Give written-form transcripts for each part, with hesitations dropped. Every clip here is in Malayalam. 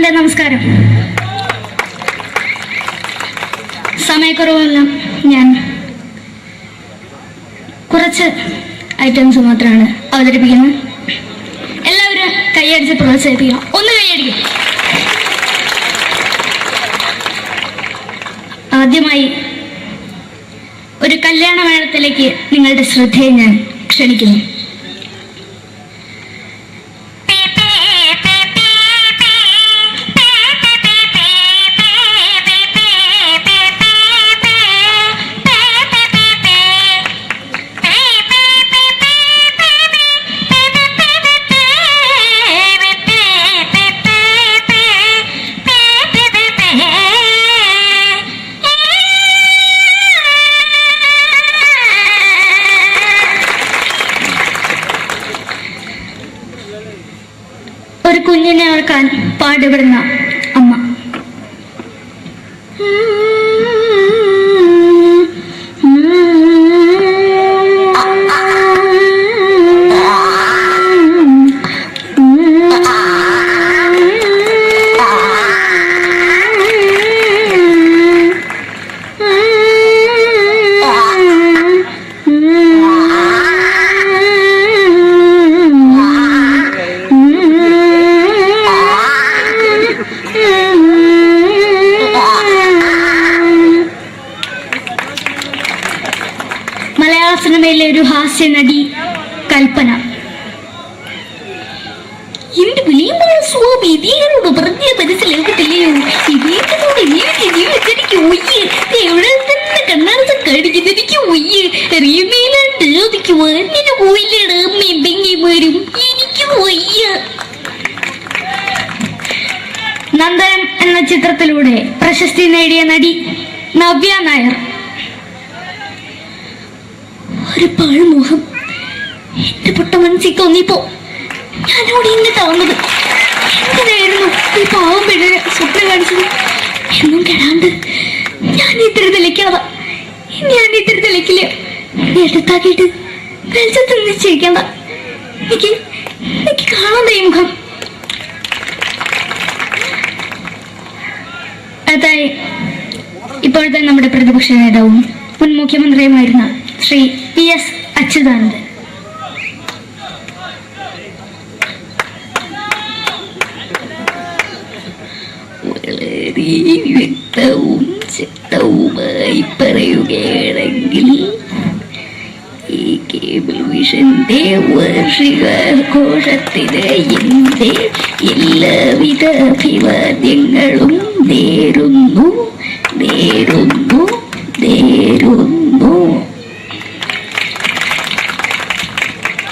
എൻ്റെ നമസ്കാരം. സമയക്കുറവെല്ലാം ഞാൻ കുറച്ച് ഐറ്റംസ് മാത്രമാണ് അവതരിപ്പിക്കുന്നത്. എല്ലാവരും കൈയടിച്ച് പ്രോത്സാഹിപ്പിക്കണം. ഒന്ന് കൈയടിക്കും. ആദ്യമായി ഒരു കല്യാണ മേളത്തിലേക്ക് നിങ്ങളുടെ ശ്രദ്ധയെ ഞാൻ ക്ഷണിക്കുന്നു. ഒരു കുഞ്ഞിനെ ഓർക്കാൻ പാടുപെടുന്ന അമ്മ. മലയാള സിനിമയിലെ ഒരു ഹാസ്യ നടി കൽപ്പന. എന്റെ വിളിയുമ്പോൾ സ്വാമി ഇതിനോട് പറഞ്ഞ മനസ്സിലാക്കത്തില്ലയോ? ഇതേക്കോട് ജീവിതത്തിലേക്ക് ഒയ്യ് എവിടെ തന്നെ കണ്ണാടത്ത് കടിക്കുന്നത് എനിക്ക് ഒയ്യ് അറിയുമേലാണ്ട് എനിക്ക് വന്നിന് പോയില്ലേടാ മെമ്പെങ്കിമാരും എനിക്ക് ഒയ്യ. നന്ദനം എന്ന ചിത്രത്തിലൂടെ പ്രശസ്തി നേടിയ നടി നവ്യ നായർ. ഒരു പാഴ്മോഹം എന്റെ പൊട്ട മനസ്സിൽ തോന്നിയപ്പോ ഞാനവിടെ ഇന്നിട്ട് വന്നത്. എന്തിനായിരുന്നു ഈ പാവം പെണ്ണിന് സ്വപ്നം കാണിച്ചത്? എന്നും കെടാണ്ട് ഞാൻ ഇത്ര തെളിക്കാതെ ഞാൻ ഇത്ര തെളിക്കില്ല. എടുത്താക്കിയിട്ട് വെളിച്ചത്ത് നിശ്ചയിക്കണ്ട. എനിക്ക് കാണാൻ ഈ മുഖം. അതായി ഇപ്പോഴത്തെ നമ്മുടെ പ്രതിപക്ഷ നേതാവും മുൻ മുഖ്യമന്ത്രിയുമായിരുന്ന ശ്രീ PS അച്യുതാനന്ദൻ. വളരെ വ്യക്തവും ശക്തവുമായി പറയുകയാണെങ്കിൽ ഈ കേബിൾ വിഷന്റെ വാർഷികാഘോഷത്തിന് എന്റെ എല്ലാവിധ അഭിവാദ്യങ്ങളും നേരുന്നു.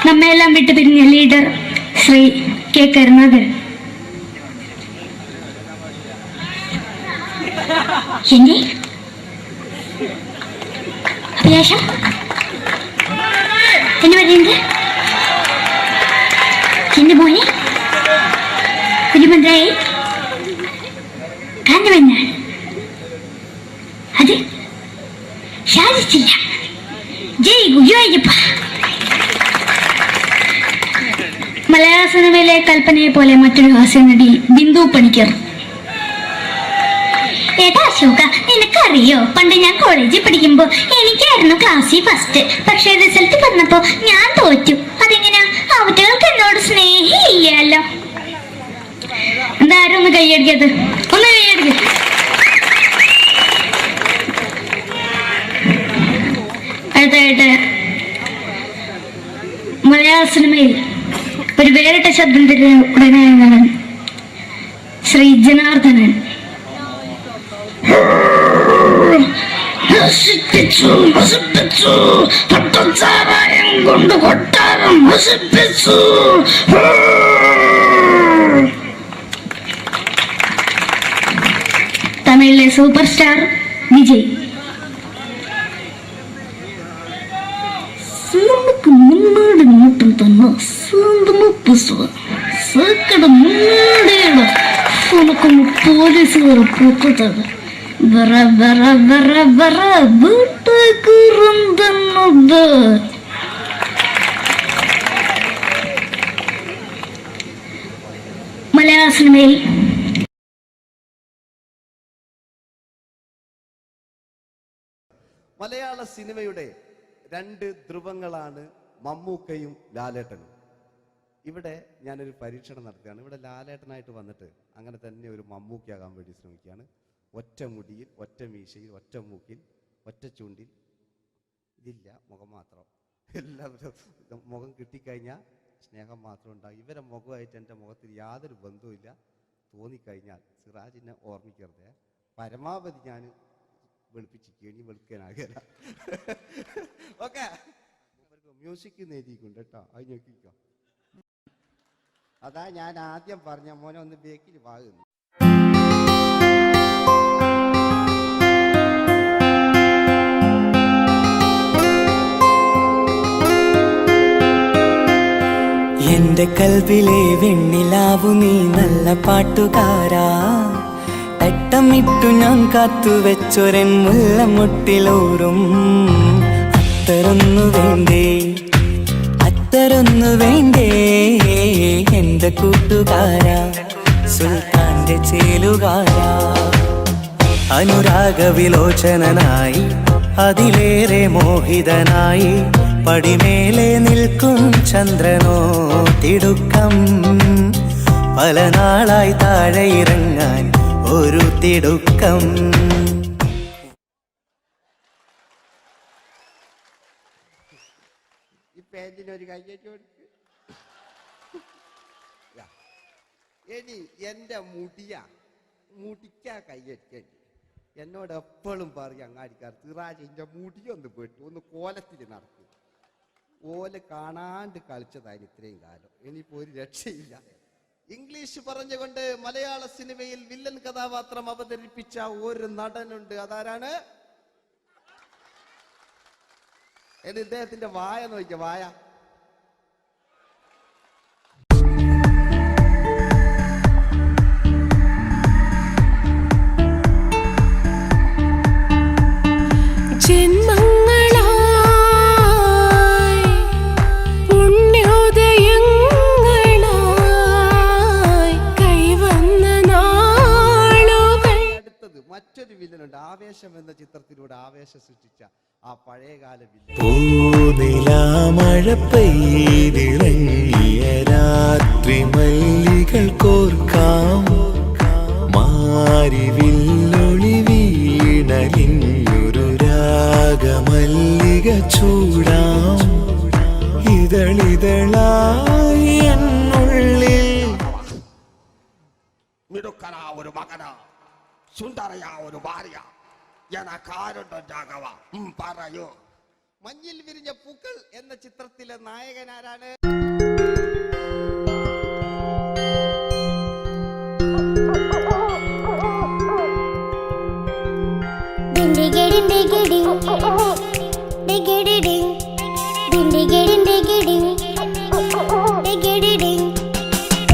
നമ്മയെല്ലാം വിട്ടുപിരിഞ്ഞ ലീഡർ ശ്രീ K. കരുണാകരൻ. എന്നെ അഭിലാഷം എന്ന് പറയുന്നത് എന്റെ മോനെ കുഞ്ഞുമന്ത്രായി കാണുമെന്നാണ്. അത് സാധിച്ചില്ല. ജയ് ഗുരുവായൂരപ്പ. മലയാള സിനിമയിലെ കൽപ്പനയെ പോലെ മറ്റൊരു ഹാസ്യ നടി ബിന്ദു പണിക്കർ. ഏട്ടാ അശോക, നിനക്കറിയോ, പണ്ട് ഞാൻ കോളേജിൽ പഠിക്കുമ്പോ എനിക്കായിരുന്നു ക്ലാസ്സിൽ ഫസ്റ്റ്. പക്ഷെ റിസൾട്ട് വന്നപ്പോ ഞാൻ തോറ്റു. അതെങ്ങനെയാ? അവറ്റകൾക്ക് എന്നോട് സ്നേഹമില്ലല്ലോ. എന്താരും ഒന്ന് കൈയടിക്കത്? ഒന്ന് കൈയടിക്ക. അടുത്തായിട്ട് മലയാള സിനിമയിൽ ഒരു വേറിട്ട ശബ്ദത്തിന്റെ ഉടനെയാണ് ശ്രീ ജനാർദ്ദനൻ. കൊണ്ട് കൊട്ടാരം നശിപ്പിച്ചു. തമിഴിലെ സൂപ്പർ സ്റ്റാർ വിജയ്. നമുക്ക് മുന്നോടി നോട്ടം തന്നെ സ്വന്തമോ പുസ്തക സക്കട മുന്നോടിയാണ് ഉനക്കൊന്ന് പോലീസുകാർ പൊക്കത്താണ് വറ വറ വറ വറ വീട്ടേക്കുറന്തന്നത്. മലയാള സിനിമയിൽ മലയാള സിനിമയുടെ രണ്ട് ധ്രുവങ്ങളാണ് മമ്മൂക്കയും ലാലേട്ടനും. ഇവിടെ ഞാനൊരു പരീക്ഷണം നടത്തുകയാണ്. ഇവിടെ ലാലേട്ടനായിട്ട് വന്നിട്ട് അങ്ങനെ തന്നെ ഒരു മമ്മൂക്കയാകാൻ വേണ്ടി ശ്രമിക്കുകയാണ്. ഒറ്റ മുടിയിൽ, ഒറ്റ മീശയിൽ, ഒറ്റ മൂക്കിൽ, ഒറ്റ ചൂണ്ടിൽ, ഇതില്ല, മുഖം മാത്രം. എല്ലാവരും മുഖം കിട്ടിക്കഴിഞ്ഞാൽ സ്നേഹം മാത്രം ഉണ്ടാകും. ഇവരെ മുഖമായിട്ട് എൻ്റെ മുഖത്തിൽ യാതൊരു ബന്ധവുമില്ല. തോന്നിക്കഴിഞ്ഞാൽ സിറാജിനെ ഓർമ്മിക്കരുത്. പരമാവധി ഞാൻ വെളുപ്പിച്ചിരിക്കുക, ഇനി വെളുക്കാനാകില്ല. ഓക്കെ, മ്യൂസിക് എഴുതിയിട്ടുണ്ട് കേട്ടോ, അത് നോക്കിക്കോ. അതാ ഞാൻ ആദ്യം പറഞ്ഞ മോനെ ഒന്ന് ബേക്കിൽ വാങ്ങുന്നു. എന്റെ കൽവിലെ വെണ്ണിലാവു നീ നല്ല പാട്ടുകാരാ, തട്ടമിട്ടു ഞാൻ കാത്തുവെച്ചൊരൻ മുല്ലമുട്ടിലൂറും. അത്തരൊന്നു വേണ്ടേ, അത്തരൊന്നു വേണ്ടേ എന്റെ കൂട്ടുകാരാ, സുൽത്താന്റെ ചേലുകാരാ. അനുരാഗവിലോചനായി അതിലേറെ മോഹിതനായി പടിമേലെ നിൽക്കും ചന്ദ്രനോ തിടുക്കം. പല നാളായി താഴെ ഇറങ്ങാൻ ഒരു തിടുക്കം. ഈ പേജിനൊരു കയ്യേറ്റ് കൊടുക്ക്. എടി എൻ്റെ മുടിക്കാ കയ്യേറ്റേണ്ടി. എന്നോട് എപ്പോഴും പറയും അങ്ങാടിക്കാർ, സിറാജ് എൻ്റെ മുടിയൊന്ന് പോയിട്ട് ഒന്ന് കോലത്തിൽ നടക്കും. ഓല് കാണാണ്ട് കളിച്ചതായിരുന്നു ഇത്രയും കാലം. ഇനിയിപ്പോൾ ഒരു രക്ഷയില്ല. ഇംഗ്ലീഷ് പറഞ്ഞുകൊണ്ട് മലയാള സിനിമയിൽ വില്ലൻ കഥാപാത്രം അവതരിപ്പിച്ച ഒരു നടനുണ്ട്. അതാരാണ്? ഇദ്ദേഹത്തിന്റെ വായ നോക്കിയ വായ. മറ്റൊരു വില്ലനുണ്ട്. ആവേശം എന്ന ചിത്രത്തിലൂടെ ആവേശം സൃഷ്ടിച്ച ആ പഴയകാല വില്ലൻ. മഴ പെയ്തിറങ്ങിയ രാത്രി മല്ലികൾ കോർക്കാം, മാരിവില്ലൊളി വീണലിഞ്ഞൊരു രാഗമല്ലിക ചൂടാം. ഇതളിതളായി എന്നുള്ളിൽ മിടുക്കനാ ഒരു മകനാ, സുന്ദരയാ ഒരു ഭാര്യ, എനക്കാരുണ്ടോ രാഘവ പറയൂ. മഞ്ഞിൽ വിരിഞ്ഞ പൂക്കൾ എന്ന ചിത്രത്തിലെ നായകനാരാണ്?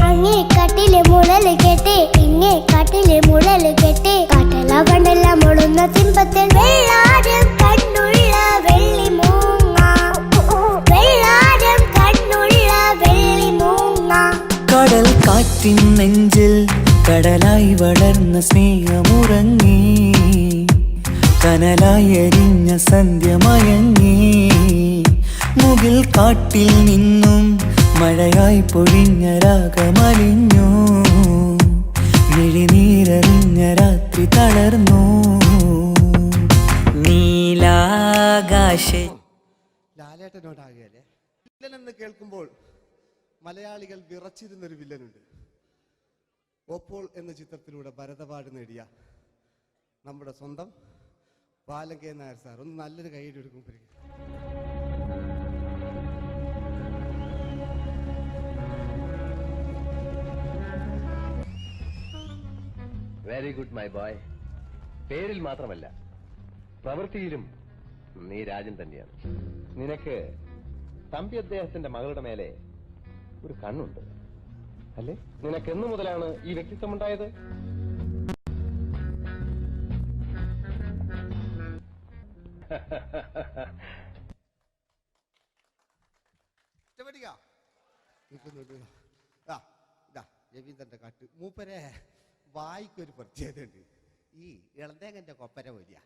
അങ്ങേ കട്ടിലെ മുളല് കെട്ടി ഇങ്ങേ കാട്ടിലെ മുഴല് കെട്ടി കാട്ടല കണ്ടെല്ലാം മുളുന്ന സിംഹത്തിൽ വെള്ളാരം കണ്ണുള്ള വെള്ളി മൂങ്ങ, വെള്ളാരം കണ്ണുള്ള വെള്ളി മൂങ്ങ. കടൽ കാറ്റിൻ നെഞ്ചിൽ കടലായി വളർന്ന സ്നേഹമുറങ്ങി, കനലായി എരിഞ്ഞ സന്ധ്യ മയങ്ങി. മുകിൽ കാട്ടിൽ നിന്നും മഴയായി പൊഴിഞ്ഞ രാഗമലിഞ്ഞു, മിഴിനീരറിഞ്ഞ രാത്രി തളർന്നു. നീലാകാശ ലാലേട്ടനോടാകല്ലേ വില്ലൻ എന്ന് കേൾക്കുമ്പോൾ മലയാളികൾ വിറച്ചിരുന്നൊരു വില്ലനുണ്ട്. ഓപ്പോൾ എന്ന ചിത്രത്തിലൂടെ ഭരത് അവാർഡ് നേടിയ നമ്മുടെ സ്വന്തം ബാലൻ കെ നായർ സാർ. ഒന്ന് നല്ലൊരു കൈയ്യടി എടുക്കുമ്പോൾ വെരി ഗുഡ് മൈ ബോയ്. പേരിൽ മാത്രമല്ല പ്രവൃത്തിയിലും നീ രാജൻ തന്നെയാണ്. നിനക്ക് തമ്പി അദ്ദേഹത്തിന്റെ മകളുടെ മേലെ ഒരു കണ്ണുണ്ട് അല്ലേ? നിനക്ക് എന്നു മുതലാണ് ഈ വ്യക്തിത്വമുണ്ടായത്? രവീന്ദ്രന്റെ കാട്ട് മൂപ്പരെ വായിക്കൊരു പ്രത്യേകത ഉണ്ട്. ഈ ഇളന്തേങ്ങന്റെ കൊപ്പര വലിയ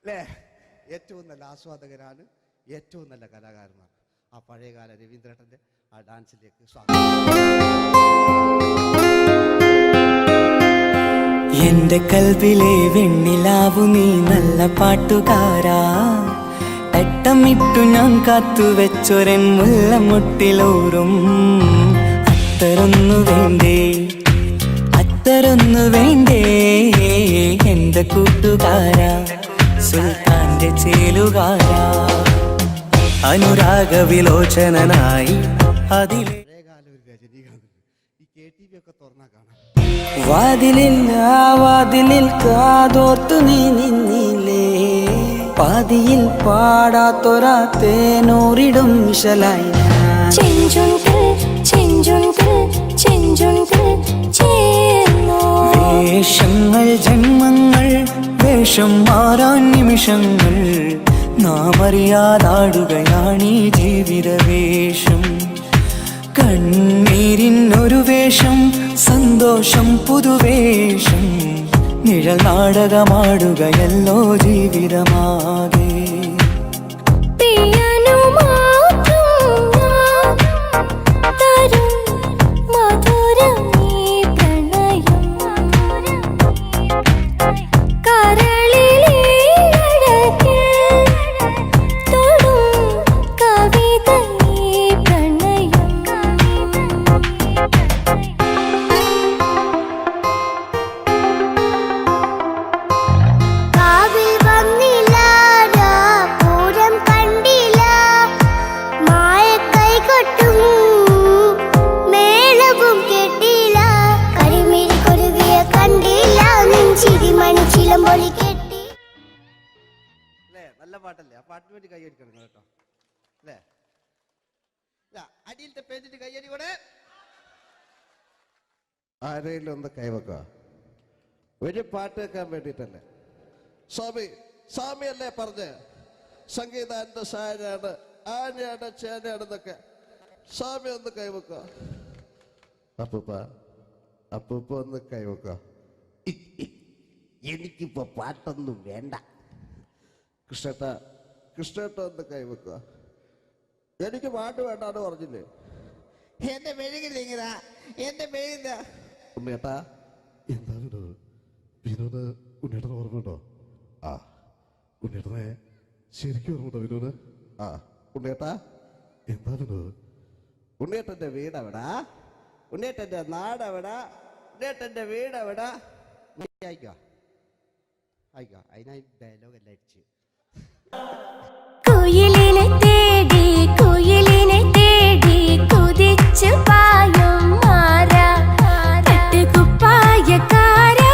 അല്ലേ? ഏറ്റവും നല്ല ആസ്വാദകരാണ്, ഏറ്റവും നല്ല കലാകാരന്മാർ. ആ പഴയകാല രവീന്ദ്രേട്ടൻ്റെ ആ ഡാൻസിലേക്ക് സ്വാഗതം. എന്റെ കൽവിലെ വെണ്ണിലാവു നീ നല്ല പാട്ടുകാരാ, തട്ടമിട്ടു ഞാൻ കാത്തുവെച്ചൊരൻ മുല്ലമുട്ടിലോറും. അത്തരൊന്നു വേണ്ടേ, അത്തരൊന്നു വേണ്ടേ എന്റെ കൂട്ടുകാരാ, സുൽത്താന്റെ ചേലുകാരാ. അനുരാഗവിലോചനായി അതിലെ പഴയകാല ഒരു രജനീകാന്ത്. ഈ KTV ഒക്കെ തുറന്നാൽ കാണാം. വാതിലിൽ ആ വാതിലിൽ കാതോർത്തു നീ നിന്നില്ലേ, പാതിയിൽ പാടാത്തൊരാ തേനൂറിടും വിശലായി. വേഷങ്ങൾ ജന്മങ്ങൾ, വേഷം മാറാൻ നിമിഷങ്ങൾ, നാം അറിയാതാടുകയാണീ ജീവിതവേഷം. കണ്ണീരിനൊരു വേഷം, സന്തോഷം പുതുവേഷം, നിഴൽ നാടകമാടുകയല്ലോ ജീവിതമാകെ. അല്ലേ? നല്ല പാട്ടല്ലേ? ആ പാട്ടിന് വേണ്ടി കൈയടിക്കണം കേട്ടോ, അല്ലേ? അടിയിലത്തെ പേജിന് കൈയടി കൂടെ. ആരെങ്കിലും ഒന്ന് കൈവക്കുക. ഒരു പാട്ട് വെക്കാൻ വേണ്ടിയിട്ടല്ലേ? സ്വാമി അല്ലേ പറഞ്ഞ് സംഗീത എന്റെ സാരാണ്, ആനയാണ്, ചേനയാണെന്നൊക്കെ. സ്വാമി ഒന്ന് കൈവക്കുക. അപ്പൂപ്പ ഒന്ന് കൈവക്കുക. എനിക്കിപ്പോ പാട്ടൊന്നും വേണ്ട. കൃഷ്ണേട്ട ഒന്ന് കൈവക്കുക. എനിക്ക് പാട്ട് വേണ്ടാന്ന് പറഞ്ഞില്ലേ? എന്റെ മെഴുകില്ല, എന്റെ മെഴുകില്ല. ഉണ്ണേട്ടാ എന്താണ് വിനോദ്? ഉണ്ണേട്ടന് ഓർമ്മയുണ്ടോ? ആ ഉണ്ണേട്ടനെ ശരിക്കും ഓർമ്മയുണ്ടോ വിനോദ്? ആ ഉണ്ണേട്ടാ എന്താ വിനോദ്? ഉണ്ണേട്ടന്റെ വീടെവിടാ? ഉണ്ണേട്ടന്റെ നാടെവിടാ? ഉണ്ണേട്ടന്റെ വീടെവിടാ? അയക്കോ അതിനായി ഡയലോഗ് എല്ലാം അടിച്ച്. കുയിലിനെ തേടി കുതിച്ചു പായും മാറാ, കുപ്പായക്കാരാ,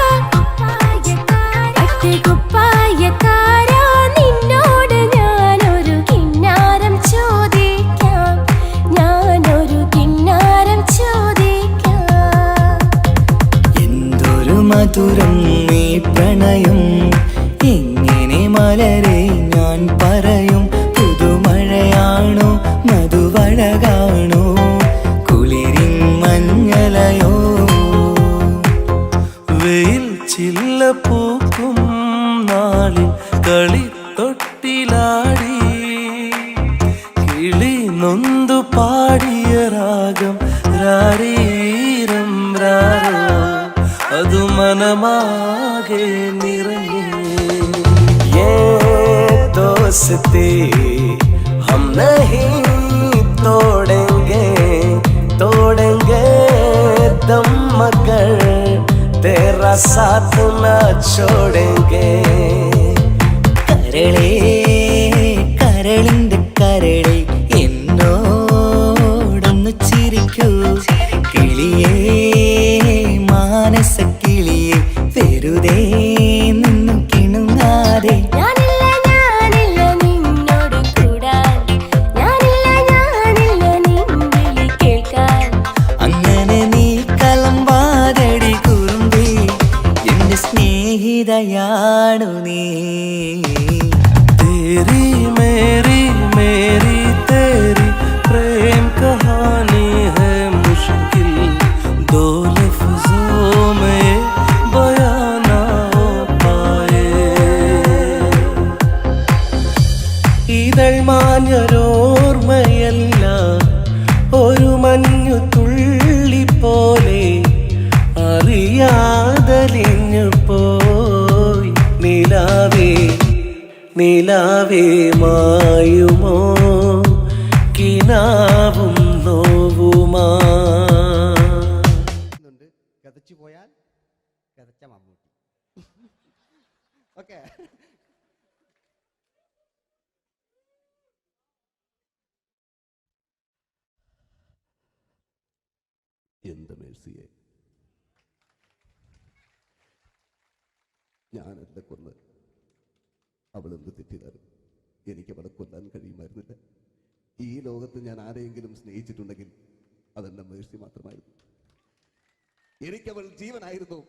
നിന്നോട് ഞാനൊരു കിന്നാരം ചോദിക്കാം, ഞാനൊരു കിന്നാരം ചോദിക്കാം. എന്തൊരു മധുരം നീ പ്രണയം, എങ്ങനെ മലരെ ഞാൻ പറയും. പുതുമഴയാണോ മധുവഴകാണോ കുളിരിൻ മഞ്ഞലയോ, വെയിൽ ചില്ല പൂക്കും നാളിൽ കളിത്തൊട്ടിലാടി, കിളി നൊന്തു പാടിയ രാഗം രാരീരം രാരോ, അതു മനമാകെ നിറഞ്ഞേ. दोस्ती हम नहीं तोड़ेंगे दम मगर तेरा साथ न छोड़ेंगे. കരളേ കരളിന്റെ കരളെ എന്നോടൊന്നു ചിരിക്കൂ, കിളിയേ മാനസ കിളിയെ വെറുതെ നിന്നു കിണുങ്ങാതെ. സ്നേഹിതയാണു നീ, തേരി മേരി മേരി തേരി പ്രേം കഹാനി ഹൈ മുശ്കിൽ, ദോ ലഫ്സോ മേ ബയാൻ ना हो पाए. ഇതൾ മാഞ്ഞൊരോർമ്മയല്ല ഒരു മഞ്ഞു തുള്ളി പോലെ അറിയാതലിഞ്ഞു പോയി നിലാവേ നിലാവേ മായുമോ കിനാവും നോവുമാ. കതച്ചു പോയാൽ കതച്ച മമ്മൂട്ടി. ഓക്കെ, എന്റെ മേഴ്സിയെ ഞാനല്ല കൊന്ന്, അവളെന്ത് തെറ്റിയതാണ്. എനിക്ക് അവളെ കൊല്ലാൻ കഴിയുമായിരുന്നില്ല. ഈ ലോകത്ത് ഞാൻ ആരെയെങ്കിലും സ്നേഹിച്ചിട്ടുണ്ടെങ്കിൽ അതെന്റെ മേഴ്സി മാത്രമായിരുന്നു. എനിക്കവൾ ജീവനായിരുന്നു,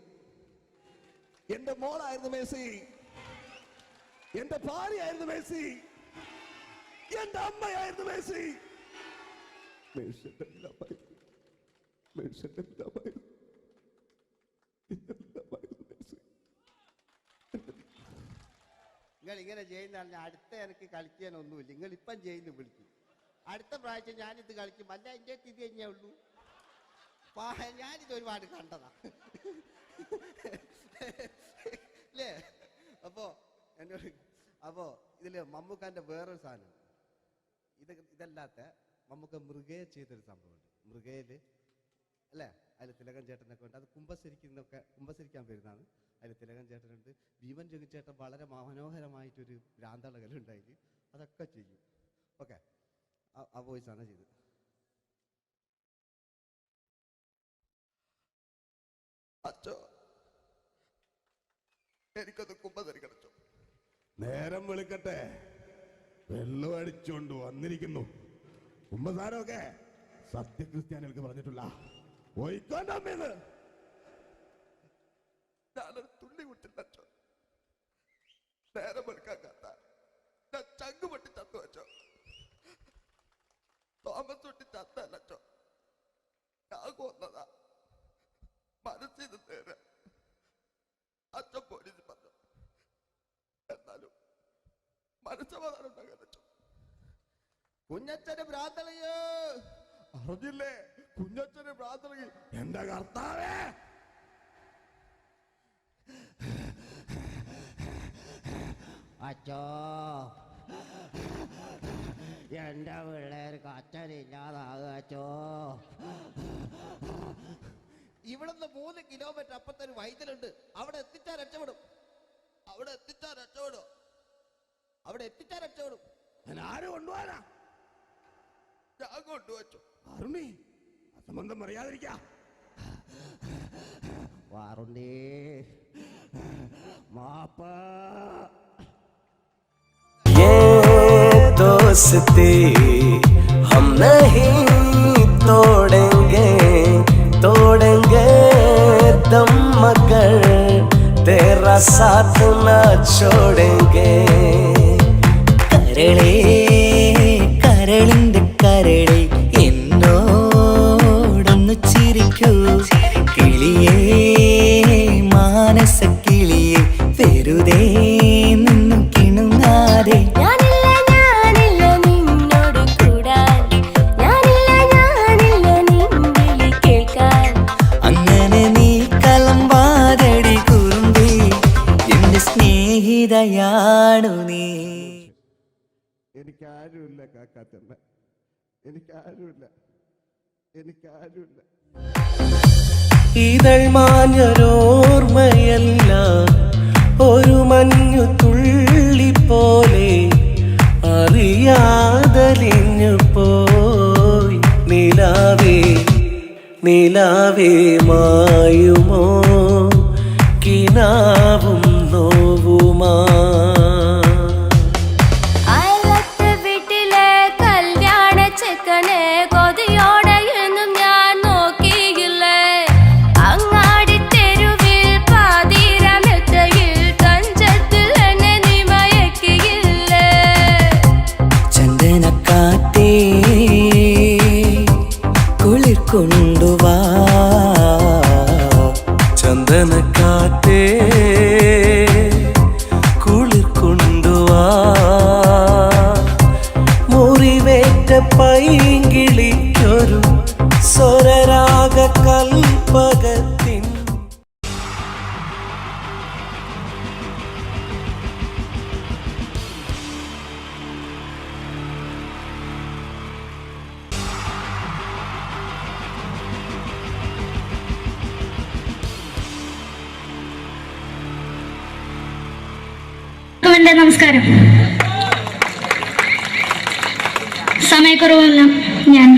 എന്റെ മോളായിരുന്നു മേഴ്സി, എന്റെ ഭാര്യയായിരുന്നു മേഴ്സി, എന്റെ അമ്മയായിരുന്നു മേഴ്സി. മേഴ്സിയുടെ എല്ലാമായിരുന്നു, മേഴ്സിയുടെ എല്ലാമായിരുന്നു, എല്ലാമായിരുന്നു മേഴ്സി. നിങ്ങൾ ഇങ്ങനെ ചെയ്യുന്ന അടുത്ത എനിക്ക് കളിക്കാനൊന്നുമില്ല. നിങ്ങൾ ഇപ്പം ചെയ്യുന്നു വിളിക്കും, അടുത്ത പ്രാവശ്യം ഞാനിത് കളിക്കും. അല്ല എൻ്റെ ഇത് തന്നെയേ ഉള്ളൂ. ഞാനിത് ഒരുപാട് കണ്ടതാ അല്ലേ. അപ്പോ ഇതില് മമ്മൂക്കാന്റെ വേറൊരു സാധനം, ഇതല്ലാത്ത മമ്മൂക്ക മൃഗയെ ചെയ്തൊരു സംഭവമുണ്ട്. മൃഗയില് അല്ലേ, അതിൽ തിലകൻ ചേട്ടനൊക്കെ ഉണ്ട്. അത് കുമ്പസരിക്കാൻ വരുന്നതാണ്. അതിൽ തിലകൻ ചേട്ടനുണ്ട്, ഭീമൻ ജഗൻ ചേട്ടൻ വളരെ മനോഹരമായിട്ടൊരു ഭ്രാന്തളകലുണ്ടായി. അതൊക്കെ ചെയ്യും. ഓക്കെ, ആ വോയിസാണ് ചെയ്തത്. അച്ചോ, എനിക്കത് കുമ്പസരിക്കണച്ചോ. നേരം വെളുക്കട്ടെ, വെള്ളം അടിച്ചുകൊണ്ട് വന്നിരിക്കുന്നു. കുമ്പസാരമൊക്കെ സത്യക്രിസ്ത്യാനികൾക്ക് പറഞ്ഞിട്ടുള്ള ഒയ്ക്കൊണ്ടമ്മേന്ന് ഞാനൊരു തുള്ളി വിട്ടില്ലച്ചോ. നേരം വെളുക്കാൻ കാത്ത ഞാൻ ചങ്ക് പൊട്ടി ചത്തു വെച്ചോ. തോമസ് തൊട്ടി ചത്തല്ലച്ചോ, ഞാൻ കൊന്നതാ. മനസ്സിൽ നേരെ അച്ഛൻ പോലീസ് പറഞ്ഞു. എന്നാലും മനസ്സമാധാനം ഉണ്ടാകാനോ. കുഞ്ഞച്ഛന് ഭ്രാന്തളയോ അറിഞ്ഞില്ലേ? കുഞ്ഞച്ഛന് ഭ്രാന്തളകി. എന്റെ കർത്താവേ, അച്ചോ എന്റെ പിള്ളേർക്ക് അച്ഛനില്ലാതാകച്ചോ. ഇവിടുന്ന് 3 കിലോമീറ്റർ അപ്പുറത്തൊരു വൈദ്യുണ്ട്. അവിടെ എത്തിച്ചാ രക്ഷപ്പെടും, അവിടെ എത്തിച്ചാ രക്ഷപ്പെടും, അവിടെ എത്തിച്ചാ രക്ഷപ്പെടും. ഞാൻ ആരും കൊണ്ടുപോകാനാ? ഞാൻ കൊണ്ടുവച്ചു. വാറുണ്ണി, അസംബന്ധം പറയാതിരിക്ക. വാറുണ്ണി മാപ്പ. दोस्ती हम नहीं तोड़ेंगे, तोड़ेंगे दम मगर तेरा साथ न छोड़ेंगे. കരളേ കരളിന്റെ കരളേ എന്നോടൊന്നു ചിരിക്കൂ. കിളിയേ മാനസ കിളിയേ വെറുതെ നിന്നും കിണുങ്ങാതെ. സ്നേഹിതയാണു നീ. എനിക്കാരുമില്ല കാക്കാത്തമ്മ, എനിക്കാരുമില്ല, എനിക്കാരുമില്ല. ഇതൾ മാഞ്ഞൊരോർമ്മയല്ല ഒരു മഞ്ഞു തുള്ളി പോലെ അറിയാതലിഞ്ഞു പോയി നിലാവേ നിലാവേ മായുമോ കിനാവും നോവുമാ. അയലത്തെ വീട്ടിലെ കല്യാണ ചെക്കനെ കൊതിയോടെ എന്നും ഞാൻ നോക്കിയില്ലേ. അങ്ങാടി തെരുവിൽ പാതിരാമെത്തയിൽ തഞ്ചത്തിൽ എന്നെ നീ മയക്കിയില്ലേ. ചന്ദനക്കാറ്റേ കുളിർ കൊണ്ടുവാ, എൻ്റെ നമസ്കാരം. സമയക്കുറവല്ല, ഞാൻ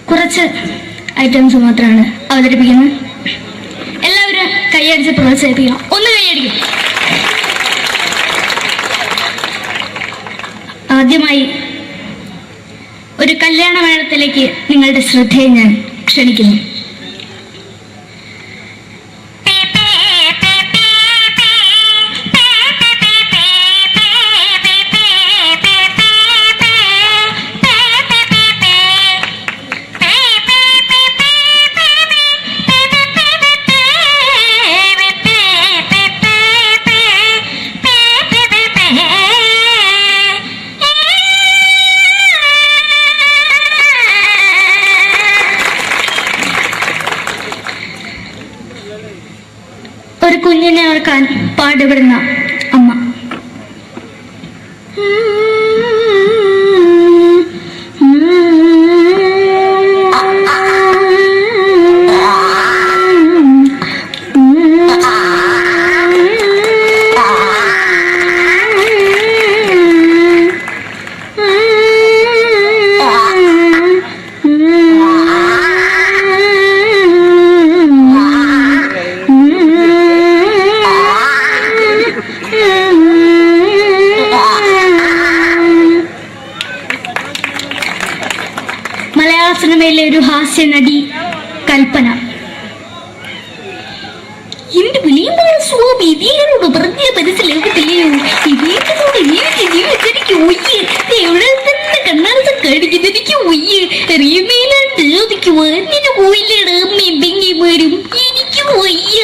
കുറച്ച് ഐറ്റംസ് മാത്രമാണ് അവതരിപ്പിക്കുന്നത്. എല്ലാവരും കൈയടിച്ച് പ്രോത്സാഹിപ്പിക്കണം. ഒന്ന് കൈയടിക്കും. ആദ്യമായി ഒരു കല്യാണമേളത്തിലേക്ക് നിങ്ങളുടെ ശ്രദ്ധയെ ഞാൻ ക്ഷണിക്കുന്നു. ഒരു കുഞ്ഞിനെ ഓർക്കാൻ പാടുപെടുന്ന അമ്മ. മലയാള സിനിമയിലെ ഒരു ഹാസ്യ നടി കൽപ്പന. എന്റെ വിളിയമ്പല സ്വാമി ഇതിനോട് പറഞ്ഞ മനസ്സിലാകത്തില്ലയോ? ഇതേറ്റോട് ജീവിതത്തിലേക്ക് ഒയ്യ് എവിടെ തന്നെ കണ്ണാടത്ത് കാണിക്കുന്നത് എനിക്ക് ഒയ്യ് അറിയുമേലാണ്ട് ചോദിക്കുക. നിന്നെ പോയില്ലേടാ അമ്മയും പെങ്ങിമാരും, എനിക്ക് ഒയ്യ.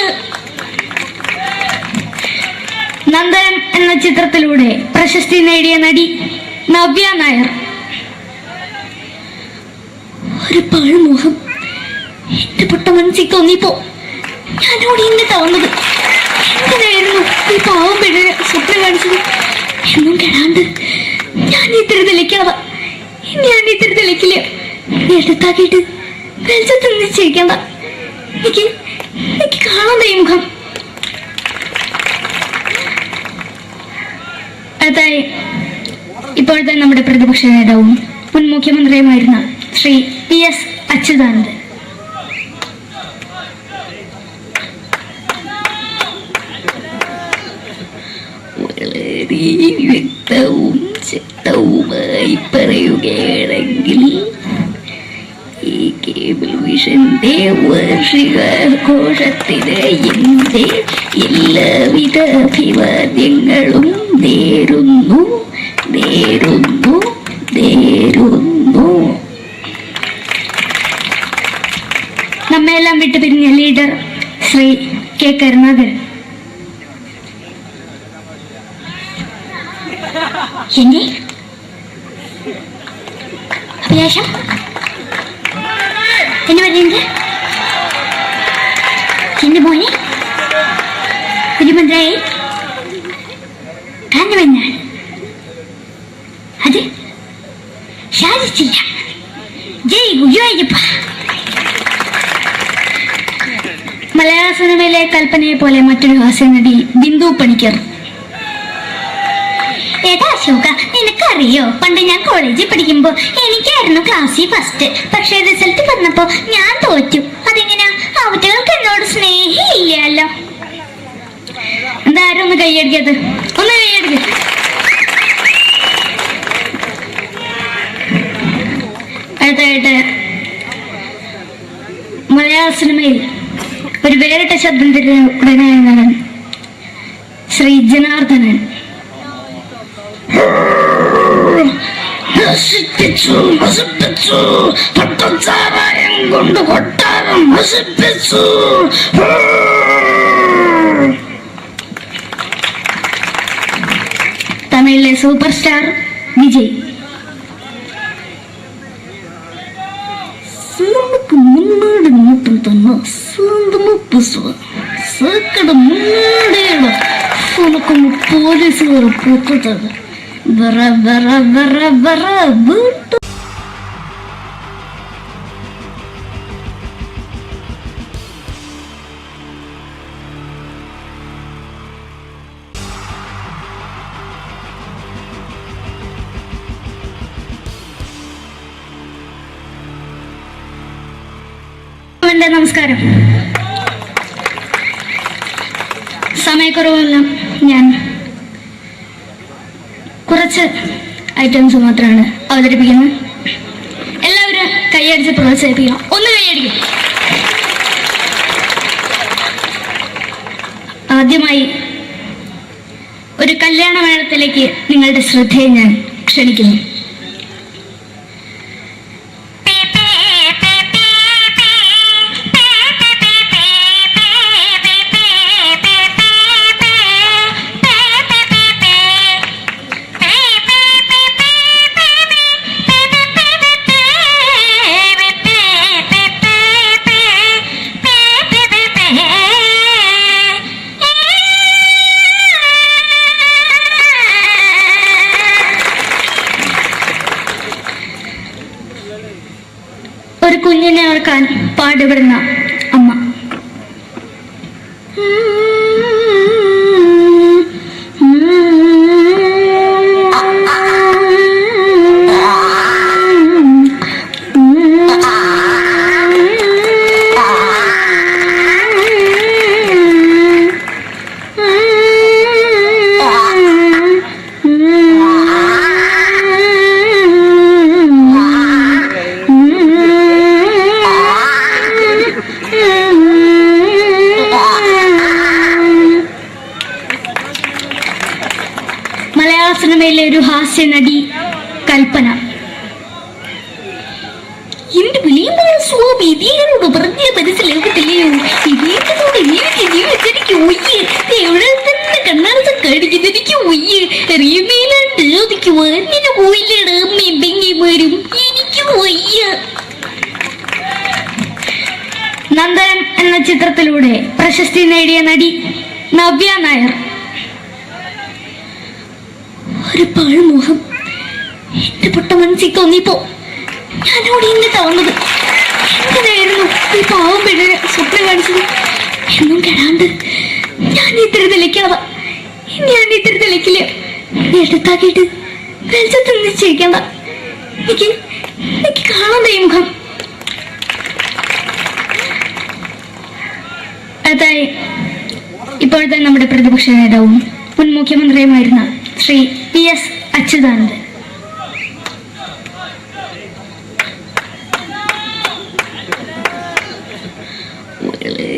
നന്ദനം എന്ന ചിത്രത്തിലൂടെ പ്രശസ്തി നേടിയ നടി നവ്യ നായർ. ഒരു പഴമുഖം എന്റെ പൊട്ട മനസ്സിൽ തോന്നിയപ്പോ ഞാനോട് ഇങ്ങോട്ടാ വന്നത്. എന്തിനായിരുന്നു ഈ പാവം പെണ്ണിനെ സ്വപ്നം കാണിച്ചത്? എന്നും കെടാണ്ട് ഞാൻ ഇത്തിരി തെളിക്കാതെ എടുത്താക്കിയിട്ട് വെളിച്ചത്ത് നിശ്ചയിക്കണ്ട. എനിക്ക് കാണാൻ ഈ മുഖം. അതായി ഇപ്പോഴത്തെ നമ്മുടെ പ്രതിപക്ഷ നേതാവും മുൻ മുഖ്യമന്ത്രിയുമായിരുന്ന ശ്രീ PS അച്യുതാനന്ദൻ. വളരെ വ്യക്തവും ശക്തവുമായി പറയുകയാണെങ്കിൽ ഈ കേബിൾ വിഷന്റെ വാർഷികാഘോഷത്തിന് എന്റെ എല്ലാവിധ അഭിവാദ്യങ്ങളും നേരുന്നു. നമ്മെല്ലാം വിട്ടുപിരിഞ്ഞ ലീഡർ ശ്രീ കെ കരുണാകരൻ. എന്റെ അഭിലാഷം എന്നെ പറയുന്നത് എന്റെ മോനെ തിരുമന്ത്രായി കാണുമെന്നാണ്. അത് സാധിച്ചില്ല. ജയ് ഗുരുവായൂരപ്പ. മലയാള സിനിമയിലെ കൽപ്പനയെ പോലെ മറ്റൊരു ഹാസ്യ നടി ബിന്ദു പണിക്കർ. ഏതാ അശോക, നിനക്കറിയോ പണ്ട് ഞാൻ കോളേജിൽ പഠിക്കുമ്പോ എനിക്കായിരുന്നു ക്ലാസ്സിൽ ഫസ്റ്റ്. പക്ഷെ റിസൾട്ട് വന്നപ്പോ ഞാൻ തോറ്റു. അതെങ്ങനെയാ? അവറ്റകൾക്ക് എന്നോട് സ്നേഹമില്ലല്ലോ. എന്തായാലും ഒന്ന് കൈയടിക്കത്, ഒന്ന് കൈയടിക്ക. അടുത്തായിട്ട് മലയാള സിനിമയിൽ ഒരു വേറിട്ട ശബ്ദം ഉടനായ നടൻ ശ്രീ ജനാർദ്ദനൻ. നശിപ്പിച്ചു പട്ടച്ചാരായം കൊണ്ട് കൊട്ടാരം നശിപ്പിച്ചു. തമിഴിലെ സൂപ്പർ സ്റ്റാർ വിജയ്. മുന്നോടി നോട്ടം തന്നെ സ്വന്തം സക്കട മുന്നോടിയാണ് പോലീസുകാർ പൂത്തത്. വീട്ടു എൻ്റെ നമസ്കാരം. സമയക്കുറവെല്ലാം ഞാൻ കുറച്ച് ഐറ്റംസ് മാത്രമാണ് അവതരിപ്പിക്കുന്നത്. എല്ലാവരും കൈയടിച്ച് പ്രോത്സാഹിപ്പിക്കണം. ഒന്ന് കൈയടിക്കും. ആദ്യമായി ഒരു കല്യാണ മേളത്തിലേക്ക് നിങ്ങളുടെ ശ്രദ്ധയെ ഞാൻ ക്ഷണിക്കുന്നു. ഒരു കുഞ്ഞിനെ ഓർക്കാൻ പാടുപെടുന്ന അമ്മ. മലയാള സിനിമയിലെ ഒരു ഹാസ്യ നടി കൽപ്പന. എന്റെ വിളിയമ്പല സ്വാമി ഇതിനോട് പറഞ്ഞ മനസ്സിലാകത്തില്ലയോ? ഇതേറ്റോട് എനിക്ക് ജീവിച്ചെനിക്ക് ഒയ്യ്. എവിടെ തന്നെ കണ്ണാറ കടിക്കുന്നത് എനിക്ക് ഒയ്യ്. റീമയിലാണ്ട് എനിക്ക് വന്നിട്ട് പോയില്ലേടാ അമ്മയും പെങ്ങിമാരും. എനിക്ക് ഒയ്യ. നന്ദനം എന്ന ചിത്രത്തിലൂടെ പ്രശസ്തി നേടിയ നടി നവ്യ നായർ. ഒരു പാഴ്മുഖം എന്റെ പൊട്ട മനസ്സിൽ തോന്നിയപ്പോ ഞാനോട് ഇന്നിട്ടാ വന്നത്. എന്തിനായിരുന്നു ഈ പാവം പെണ്ണിനെ സ്വപ്നം കാണിച്ചത്? എന്നും കെടാണ്ട് ഞാൻ ഇത്തിരി തെളിക്കാതെ ഞാൻ ഇത്തിരി തെളിക്കില്ല. എടുത്താക്കിയിട്ട് വെളിച്ചത്ത് നിശ്ചയിക്കണ്ട. എനിക്ക് കാണണ്ട ഈ മുഖം. അതായി ഇപ്പോഴത്തെ നമ്മുടെ പ്രതിപക്ഷ നേതാവും മുൻ മുഖ്യമന്ത്രിയുമായിരുന്ന ശ്രീ PS അച്യുതാനന്ദൻ. വളരെ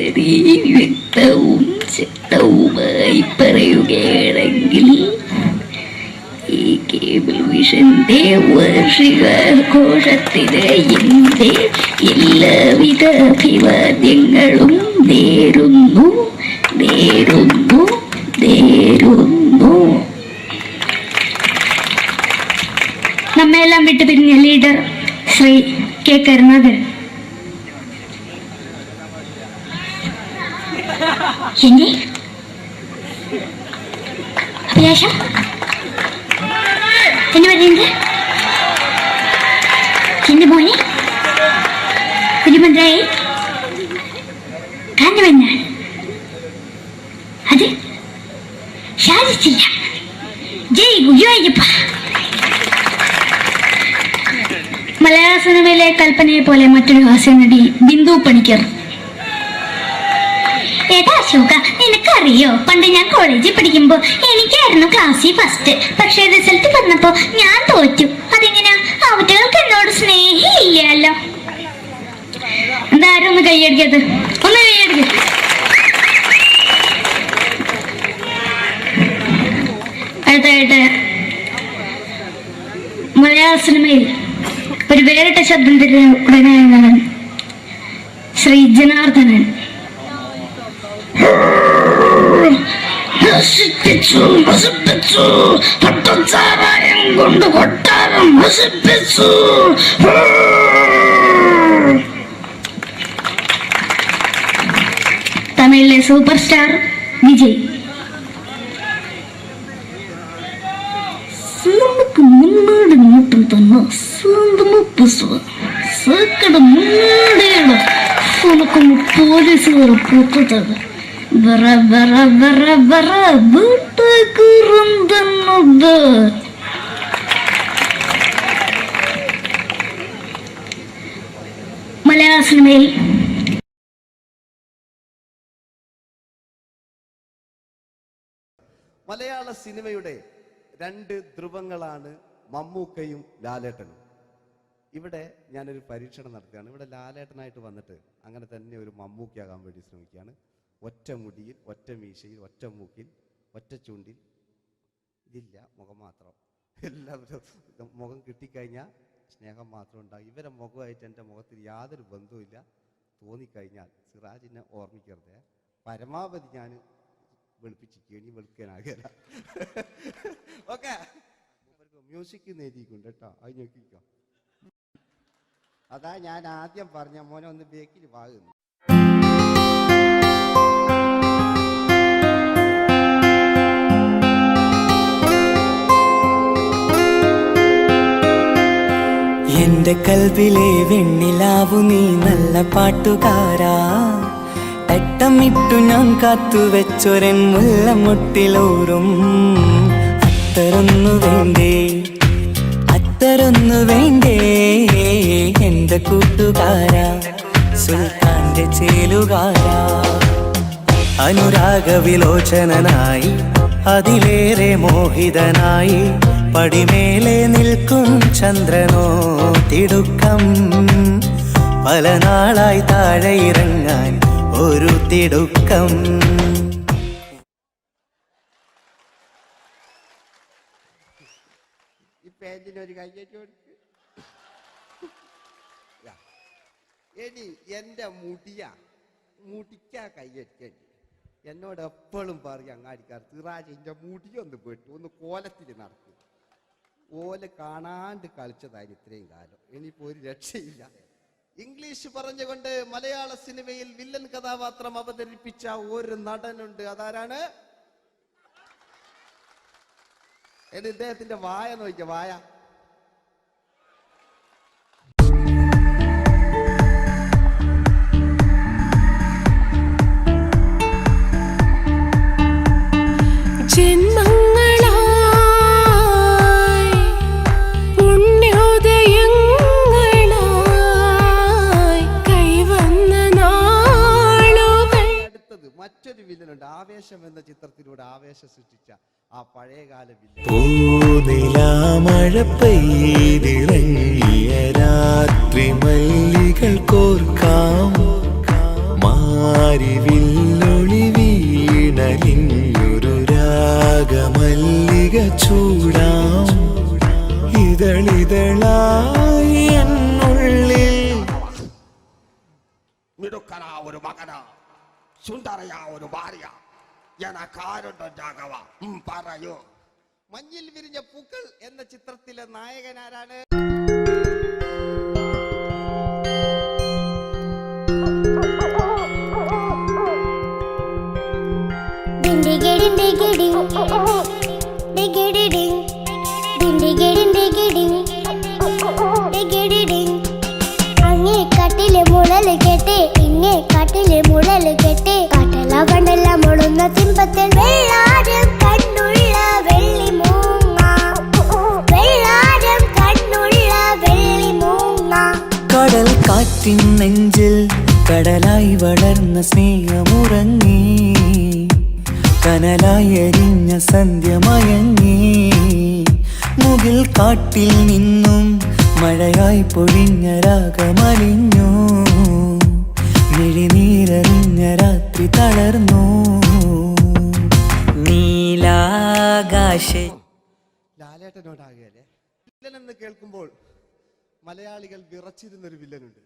വ്യക്തവും ശക്തവുമായി പറയുകയാണെങ്കിൽ ഈ കേബിൾ വിഷന്റെ വാർഷികാഘോഷത്തിന് എന്റെ എല്ലാവിധ അഭിവാദ്യങ്ങളും നേരുന്നു. നമ്മയെല്ലാം വിട്ടുപിരിഞ്ഞ ലീഡർ ശ്രീ K. കരുണാകരൻ. എന്റെ അഭിലാഷം എന്ന് പറയുന്നത് എന്റെ മോനെ തിരുമന്ത്രായി കാണുമെന്നാണ്. അത് സാധിച്ചില്ല. ജയ് ഗുരുവായൂരപ്പ. മലയാള സിനിമയിലെ കൽപ്പനയെ പോലെ മറ്റൊരു ഹാസ്യ നടി ബിന്ദു പണിക്കർ. ഏതാ അശോക, നിനക്കറിയോ പണ്ട് ഞാൻ കോളേജിൽ പഠിക്കുമ്പോ എനിക്കായിരുന്നു ക്ലാസ്സിൽ ഫസ്റ്റ്. പക്ഷെ റിസൾട്ട് വന്നപ്പോ ഞാൻ തോറ്റു. അതെങ്ങനെയാ? അവറ്റകൾക്ക് എന്നോട് സ്നേഹമില്ലല്ലോ. എന്താരും ഒന്ന് കൈയടിക്കത്? ഒന്ന് കൈയടിക്ക. അടുത്തായിട്ട് മലയാള സിനിമയിൽ ഒരു വേറിട്ട ശബ്ദത്തിന്റെ ഉടനായ ശ്രീ ജനാർദ്ദനൻ. കൊണ്ട് കൊട്ടാരം നശിപ്പിച്ചു. തമിഴിലെ സൂപ്പർ സ്റ്റാർ വിജയ്. നമുക്ക് മുന്നോടി നോട്ടം തന്നെ സ്വന്തമോ പുസ്തകം സക്കട മുന്നോടിയാണ്. ഉനക്ക് പോലീസുകാർ പൊത്തത് വറ വറ വറ വറ വീട്ടുകുറുന്നത്. മലയാള സിനിമയിൽ മലയാള സിനിമയുടെ രണ്ട് ധ്രുവങ്ങളാണ് മമ്മൂക്കയും ലാലേട്ടനും. ഇവിടെ ഞാനൊരു പരീക്ഷണം നടത്തുകയാണ്. ഇവിടെ ലാലേട്ടനായിട്ട് വന്നിട്ട് അങ്ങനെ തന്നെ ഒരു മമ്മൂക്കയാകാൻ വേണ്ടി ശ്രമിക്കുകയാണ്. ഒറ്റ മുടിയിൽ, ഒറ്റ മീശയിൽ, ഒറ്റ മൂക്കിൽ, ഒറ്റ ചൂണ്ടിൽ, ഇതില്ല, മുഖം മാത്രം. എല്ലാവരും മുഖം കിട്ടിക്കഴിഞ്ഞാൽ സ്നേഹം മാത്രം ഉണ്ടാകും. ഇവരെ മുഖമായിട്ട് എൻ്റെ മുഖത്തിൽ യാതൊരു ബന്ധവുമില്ല. തോന്നിക്കഴിഞ്ഞാൽ സിറാജിനെ ഓർമ്മിക്കരുത്. പരമാവധി ഞാൻ വെളുപ്പിച്ചിരിക്കുക, ഇനി വെളുക്കാനാകില്ല. ഓക്കെ, മ്യൂസിക് നേടിയിട്ടുണ്ട് കേട്ടോ, അത് നോക്കിക്കോ. അതാ ഞാൻ ആദ്യം പറഞ്ഞ മോനെ ഒന്ന് ബേക്കിൽ വാങ്ങുന്നു. എന്റെ കൽവിലെ വെണ്ണിലാവു നീ നല്ല പാട്ടുകാരാ, തട്ടമിട്ടു ഞാൻ കാത്തുവെച്ചൊരൻ മുല്ലമുട്ടിലോറും. അത്തരൊന്നു വേണ്ടേ, അത്തരൊന്നു വേണ്ടേ എന്റെ കൂട്ടുകാരാ, സുൽത്താന്റെ ചേലുകാരാ. അനുരാഗവിലോചനായി അതിലേറെ മോഹിതനായി പടിമേലെ നിൽക്കും ചന്ദ്രനോ തിടുക്കം. പല നാളായി താഴെ ഇറങ്ങാൻ ഒരു തിടുക്കം. ഈ പേജിനൊരു കയ്യേറ്റ് കൊടുക്ക്. എടി എന്റെ മുടിക്കാ കയ്യേറ്റേണ്ടി. എന്നോട് എപ്പോഴും പറയും അങ്ങാടിക്കാർ, സിറാജ് എന്റെ മുടിയൊന്ന് പെട്ടു, ഒന്ന് കോലത്തിൽ നടക്കും. ഓല് കാണാണ്ട് കളിച്ചതായിരുന്നു ഇത്രയും കാലം. ഇനിയിപ്പോ ഒരു രക്ഷയില്ല. ഇംഗ്ലീഷ് പറഞ്ഞുകൊണ്ട് മലയാള സിനിമയിൽ വില്ലൻ കഥാപാത്രം അവതരിപ്പിച്ച ഒരു നടനുണ്ട്. അതാരാണ്? ഇദ്ദേഹത്തിന്റെ വായ നോക്കിയ വായ. മറ്റൊരു വില്ലനുണ്ട്. ആവേശം എന്ന ചിത്രത്തിലൂടെ ആവേശം സൃഷ്ടിച്ച ആ പഴയകാല വില്ലൻ. പൂനിലാമഴ പെയ്തിറങ്ങിയ രാത്രി മല്ലികൾ കോർക്കാം, മാരിവില്ലൊളി വീണലിഞ്ഞൊരു രാഗമല്ലിക ചൂടാം. ഇതളിതളായി എന്നുള്ളിൽ മിടുക്കനാ ഒരു മകനാ, സുന്ദരയാ ഒരു ഭാര്യ, എനക്കാരുണ്ടോ രാഘവ, പറയൂ. മഞ്ഞിൽ വിരിഞ്ഞ പൂക്കൾ എന്ന ചിത്രത്തിലെ നായകനാരാണ്? അങ്ങേ കട്ടിലെ മുളല് കേട്ടേ, ഇങ്ങേ കാട്ടിലെ മുളല് കേട്ടേ, കാട്ടല കണ്ടല്ല മുളുന്ന സിംഹത്തിൽ വെള്ളാരം കണ്ണുള്ള വെള്ളിമൂങ്ങ, വെള്ളാരം കണ്ണുള്ള വെള്ളിമൂങ്ങ. കടൽ കാറ്റിൻ നെഞ്ചിൽ കടലായി വളർന്ന സ്നേഹമുറങ്ങി, കനലായി എരിഞ്ഞ സന്ധ്യ മയങ്ങി. മുകിൽ കാട്ടിൽ നിന്നും മഴയായി പൊഴിഞ്ഞ രാഗമലിഞ്ഞു, മിഴിനീരറിഞ്ഞ രാത്രി തളർന്നു. നീലാകാശ ലാലേട്ടനോടാകല്ലേ വില്ലൻ എന്ന് കേൾക്കുമ്പോൾ മലയാളികൾ വിറച്ചിരുന്നൊരു വില്ലനുണ്ട്.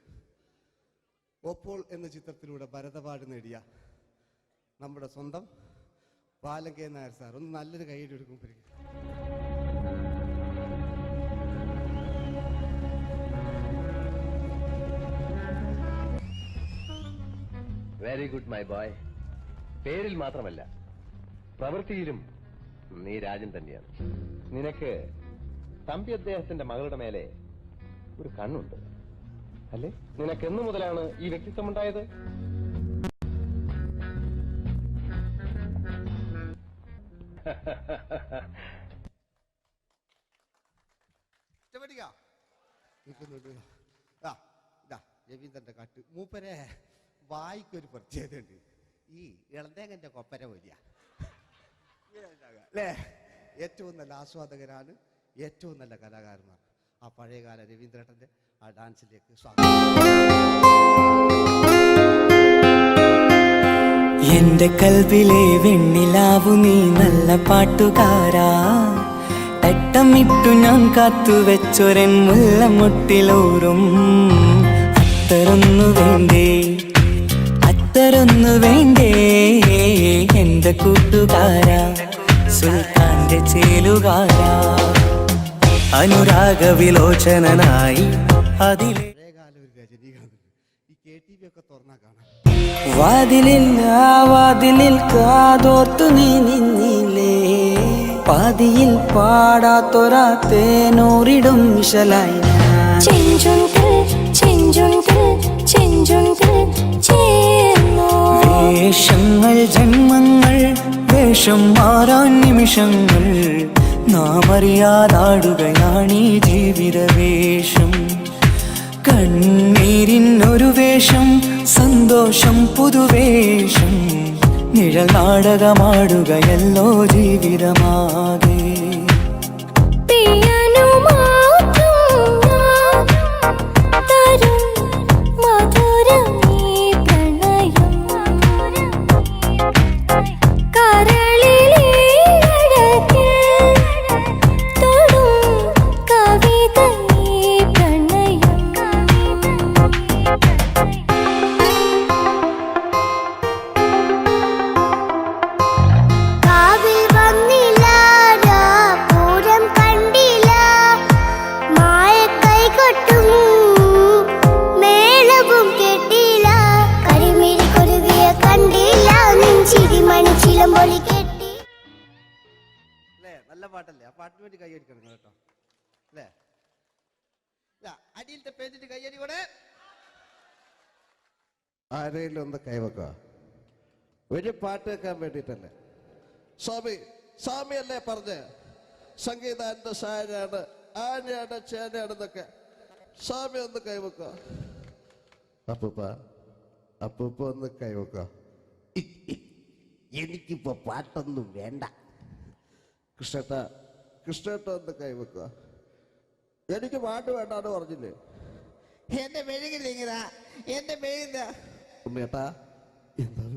ഓപ്പോൾ എന്ന ചിത്രത്തിലൂടെ ഭരതപാട് നേടിയ നമ്മുടെ സ്വന്തം ബാലകേ നായർ സാർ. ഒന്ന് നല്ലൊരു കൈയ്യടി എടുക്കുമ്പോൾ വെരി ഗുഡ് മൈ ബോയ്. പേരിൽ മാത്രമല്ല പ്രവൃത്തിയിലും നീ രാജൻ തന്നെയാണ്. നിനക്ക് തമ്പി അദ്ദേഹത്തിന്റെ മകളുടെ മേലെ ഒരു കണ്ണുണ്ട് അല്ലേ? നിനക്ക് എന്നു മുതലാണ് ഈ വ്യക്തിത്വം ഉണ്ടായത്? രവീന്ദ്രന്റെ കാട്ട് മൂപ്പരെ വായിക്കൊരു പ്രത്യേകതയുണ്ട്. ഈ ഇളന്തേങ്ങന്റെ കൊപ്പര വലിയ അല്ലേ? ഏറ്റവും നല്ല ആസ്വാദകരാണ്, ഏറ്റവും നല്ല കലാകാരന്മാർ. ആ പഴയകാല രവീന്ദ്രേട്ടൻ്റെ ആ ഡാൻസിലേക്ക് സ്വാഗതം. എന്റെ കൽവിലെ വെണ്ണിലാവു നീ നല്ല പാട്ടുകാരാ, തട്ടമിട്ടു ഞാൻ കാത്തുവെച്ചൊരൻ മുല്ലമുട്ടിലോറും അത്തരൊന്നു വേണ്ടേ, അത്തരൊന്നു വേണ്ടേ എന്റെ കൂട്ടുകാരാ, സുൽത്താന്റെ ചേലുകാരാ, അനുരാഗവിലോചനായി അതിലെ പഴയകാല ഒരു രജനീകാന്ത്. ഈ KTV ഒക്കെ തുറന്നാ കാണാം. വാതിലിൽ ആ വാതിലിൽ കാതോർത്തു നീ നിന്നില്ലേ, പാതിയിൽ പാടാത്തൊരാ തേനൂറിടും വിശലായി ചെഞ്ചുണ്ടിൽ ചെഞ്ചുണ്ടിൽ ചെഞ്ചുണ്ടിൽ ചേർന്നു. വേഷങ്ങൾ ജന്മങ്ങൾ വേഷം മാറാൻ നിമിഷങ്ങൾ, നാം അറിയാതാടുകയാണീ ജീവിതവേഷം. കണ്ണീരിനൊരു വേഷം, സന്തോഷം പുതുവേഷം, നിഴൽ നാടകമാടുകയല്ലോ ജീവിതമാകെ. നല്ല പാട്ടല്ലേ? ആ പാട്ടിന് വേണ്ടി കൈയടിക്കണം കേട്ടോ, അല്ലേ? അടിയിലത്തെ പേജിന് കൈയടി കൂടെ. ആരെങ്കിലും ഒന്ന് കൈവക്കുക. ഒരു പാട്ട് വെക്കാൻ വേണ്ടിട്ടല്ലേ? സ്വാമി അല്ലേ പറഞ്ഞ് സംഗീതം എന്റെ സാരാണ്, ആനയാണ് ചേനയാണെന്നൊക്കെ. സ്വാമി ഒന്ന് കൈവക്കുക. അപ്പൂപ്പ ഒന്ന് കൈവക്കുക. എനിക്കിപ്പോ പാട്ടൊന്നും വേണ്ട. കൃഷ്ണേട്ട ഒന്ന് കൈവെക്കുക. എനിക്ക് പാട്ട് വേണ്ടാന്ന് പറഞ്ഞില്ലേ? എന്റെ മെഴുകില്ല ഇങ്ങനെ, എന്റെ മെഴുകില്ല. ഉണ്ണേട്ടാ എന്താണ്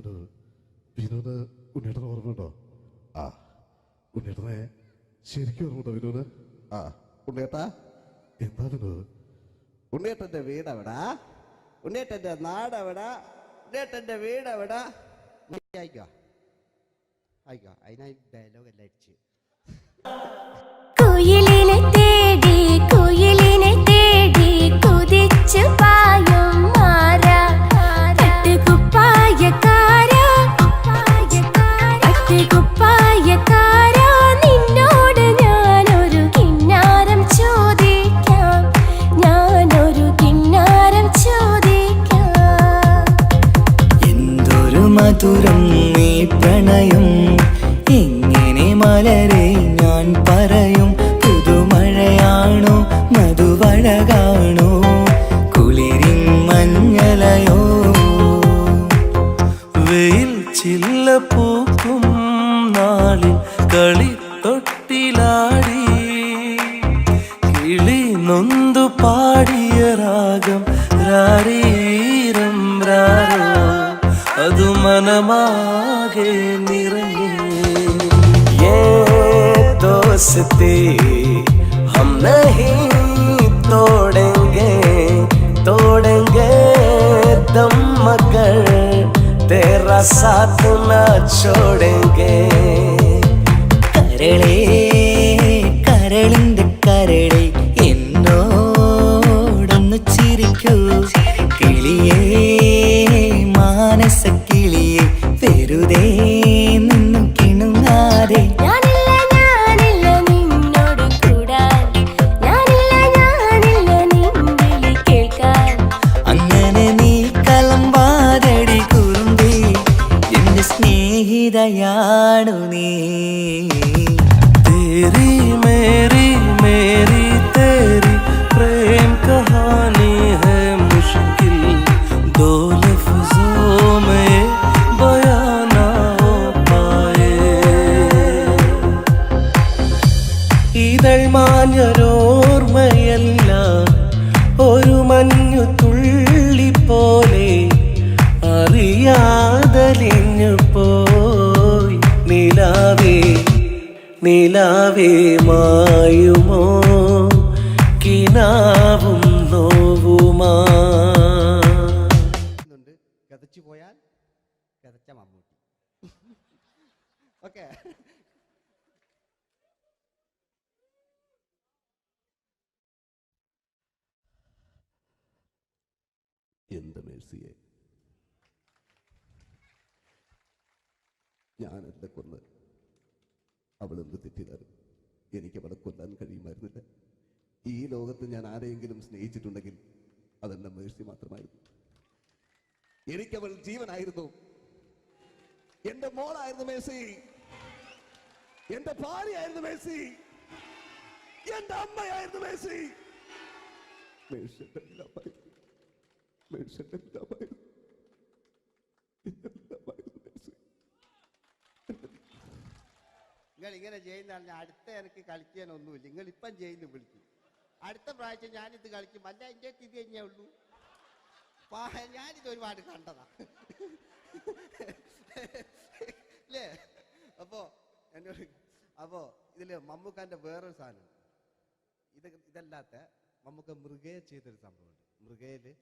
വിനോദ്? ഉണ്ണേട്ടന് ഓർമ്മയുണ്ടോ? ആ ഉണ്ണേട്ടനെ ശരിക്കും ഓർമ്മയുണ്ടോ വിനോദ്? ആ ഉണ്ണേട്ടാ എന്താണ് ഉണ്ണേട്ടന്റെ വീട് എവിടാ? ഉണ്ണേട്ടന്റെ നാട് എവിടാ? ഉണ്ണേട്ടന്റെ വീട് എവിടാ? ആയിക്കോ അതിനായി ഡയലോഗ് എല്ലാം അടിച്ച്. കുയിലിനെ തേടി കുതിച്ചു പായും മാറാ, പട്ടുകുപ്പായക്കാരാ, നിന്നോട് ഞാനൊരു കിന്നാരം ചോദിക്കാം, ഞാനൊരു കിന്നാരം ചോദിക്കാം. എന്തൊരു മധുരം നീ പ്രണയം, എങ്ങനെ മലരെ ഞാൻ പറയും, പുതുമഴയാണോ മധുവഴകാണോ കുളിരിൻ മഞ്ഞലയോ, വെയിൽ ചില്ല പൂക്കും നാളിൽ കളിത്തൊട്ടിലാടി, കിളി നൊന്തു പാടിയ രാഗം രാരീരം രാരോ, അതു മനമാകെ നിറഞ്ഞേ. दोस्ती हम नहीं तोड़ेंगे दम मगर तेरा साथ न छोड़ेंगे. കരളേ കരളിന്റെ കരളെ എന്നോടൊന്ന് ചിരിക്കൂ, കിളിയേ മാനസ കിളിയെ വെറുതെ നിന്നും കിണുങ്ങാതെ. സ്നേഹിതയാണു നീ. തേരി മേരി ഇതൾ മാഞ്ഞൊരോർമ്മയല്ല ഒരു മഞ്ഞു തുള്ളി പോലെ അറിയാതലിഞ്ഞു പോയി നിലാവേ നിലാവേ മായുമോ കിനാവും നോവുമാ. കഥച്ചു പോയാൽ കഥച്ച മമ്മൂട്ടി. ഓക്കെ, എന്ത് മേഴ്സിയെ, ഞാനല്ല കൊന്ന്, അവളെന്ത് തെറ്റിയതായിരുന്നു. എനിക്ക് അവളെ കൊല്ലാൻ കഴിയുമായിരുന്നില്ല. ഈ ലോകത്ത് ഞാൻ ആരെയെങ്കിലും സ്നേഹിച്ചിട്ടുണ്ടെങ്കിൽ അതെന്റെ മേഴ്സി മാത്രമായിരുന്നു. എനിക്കവൾ ജീവനായിരുന്നു, എന്റെ മോളായിരുന്നു മേഴ്സി, എന്റെ ഭാര്യയായിരുന്നു മേഴ്സി, എന്റെ അമ്മയായിരുന്നു മേഴ്സി. നിങ്ങൾ ഇങ്ങനെ ചെയ്യുന്നതാണ്. അടുത്ത എനിക്ക് കളിക്കാനൊന്നുമില്ല. നിങ്ങൾ ഇപ്പം ചെയ്യുന്നു വിളിക്കും. അടുത്ത പ്രാവശ്യം ഞാനിത് കളിക്കും. അല്ല, എൻ്റെ ഇത് കഴിഞ്ഞേ ഉള്ളൂ. ഞാനിത് ഒരുപാട് കണ്ടതാ അല്ലേ? അപ്പോ ഇതില് മമ്മൂക്കാന്റെ വേറൊരു സാധനം, ഇതല്ലാത്ത മമ്മൂക്ക മൃഗയെ ചെയ്തൊരു സംഭവമുണ്ട്. മൃഗയില്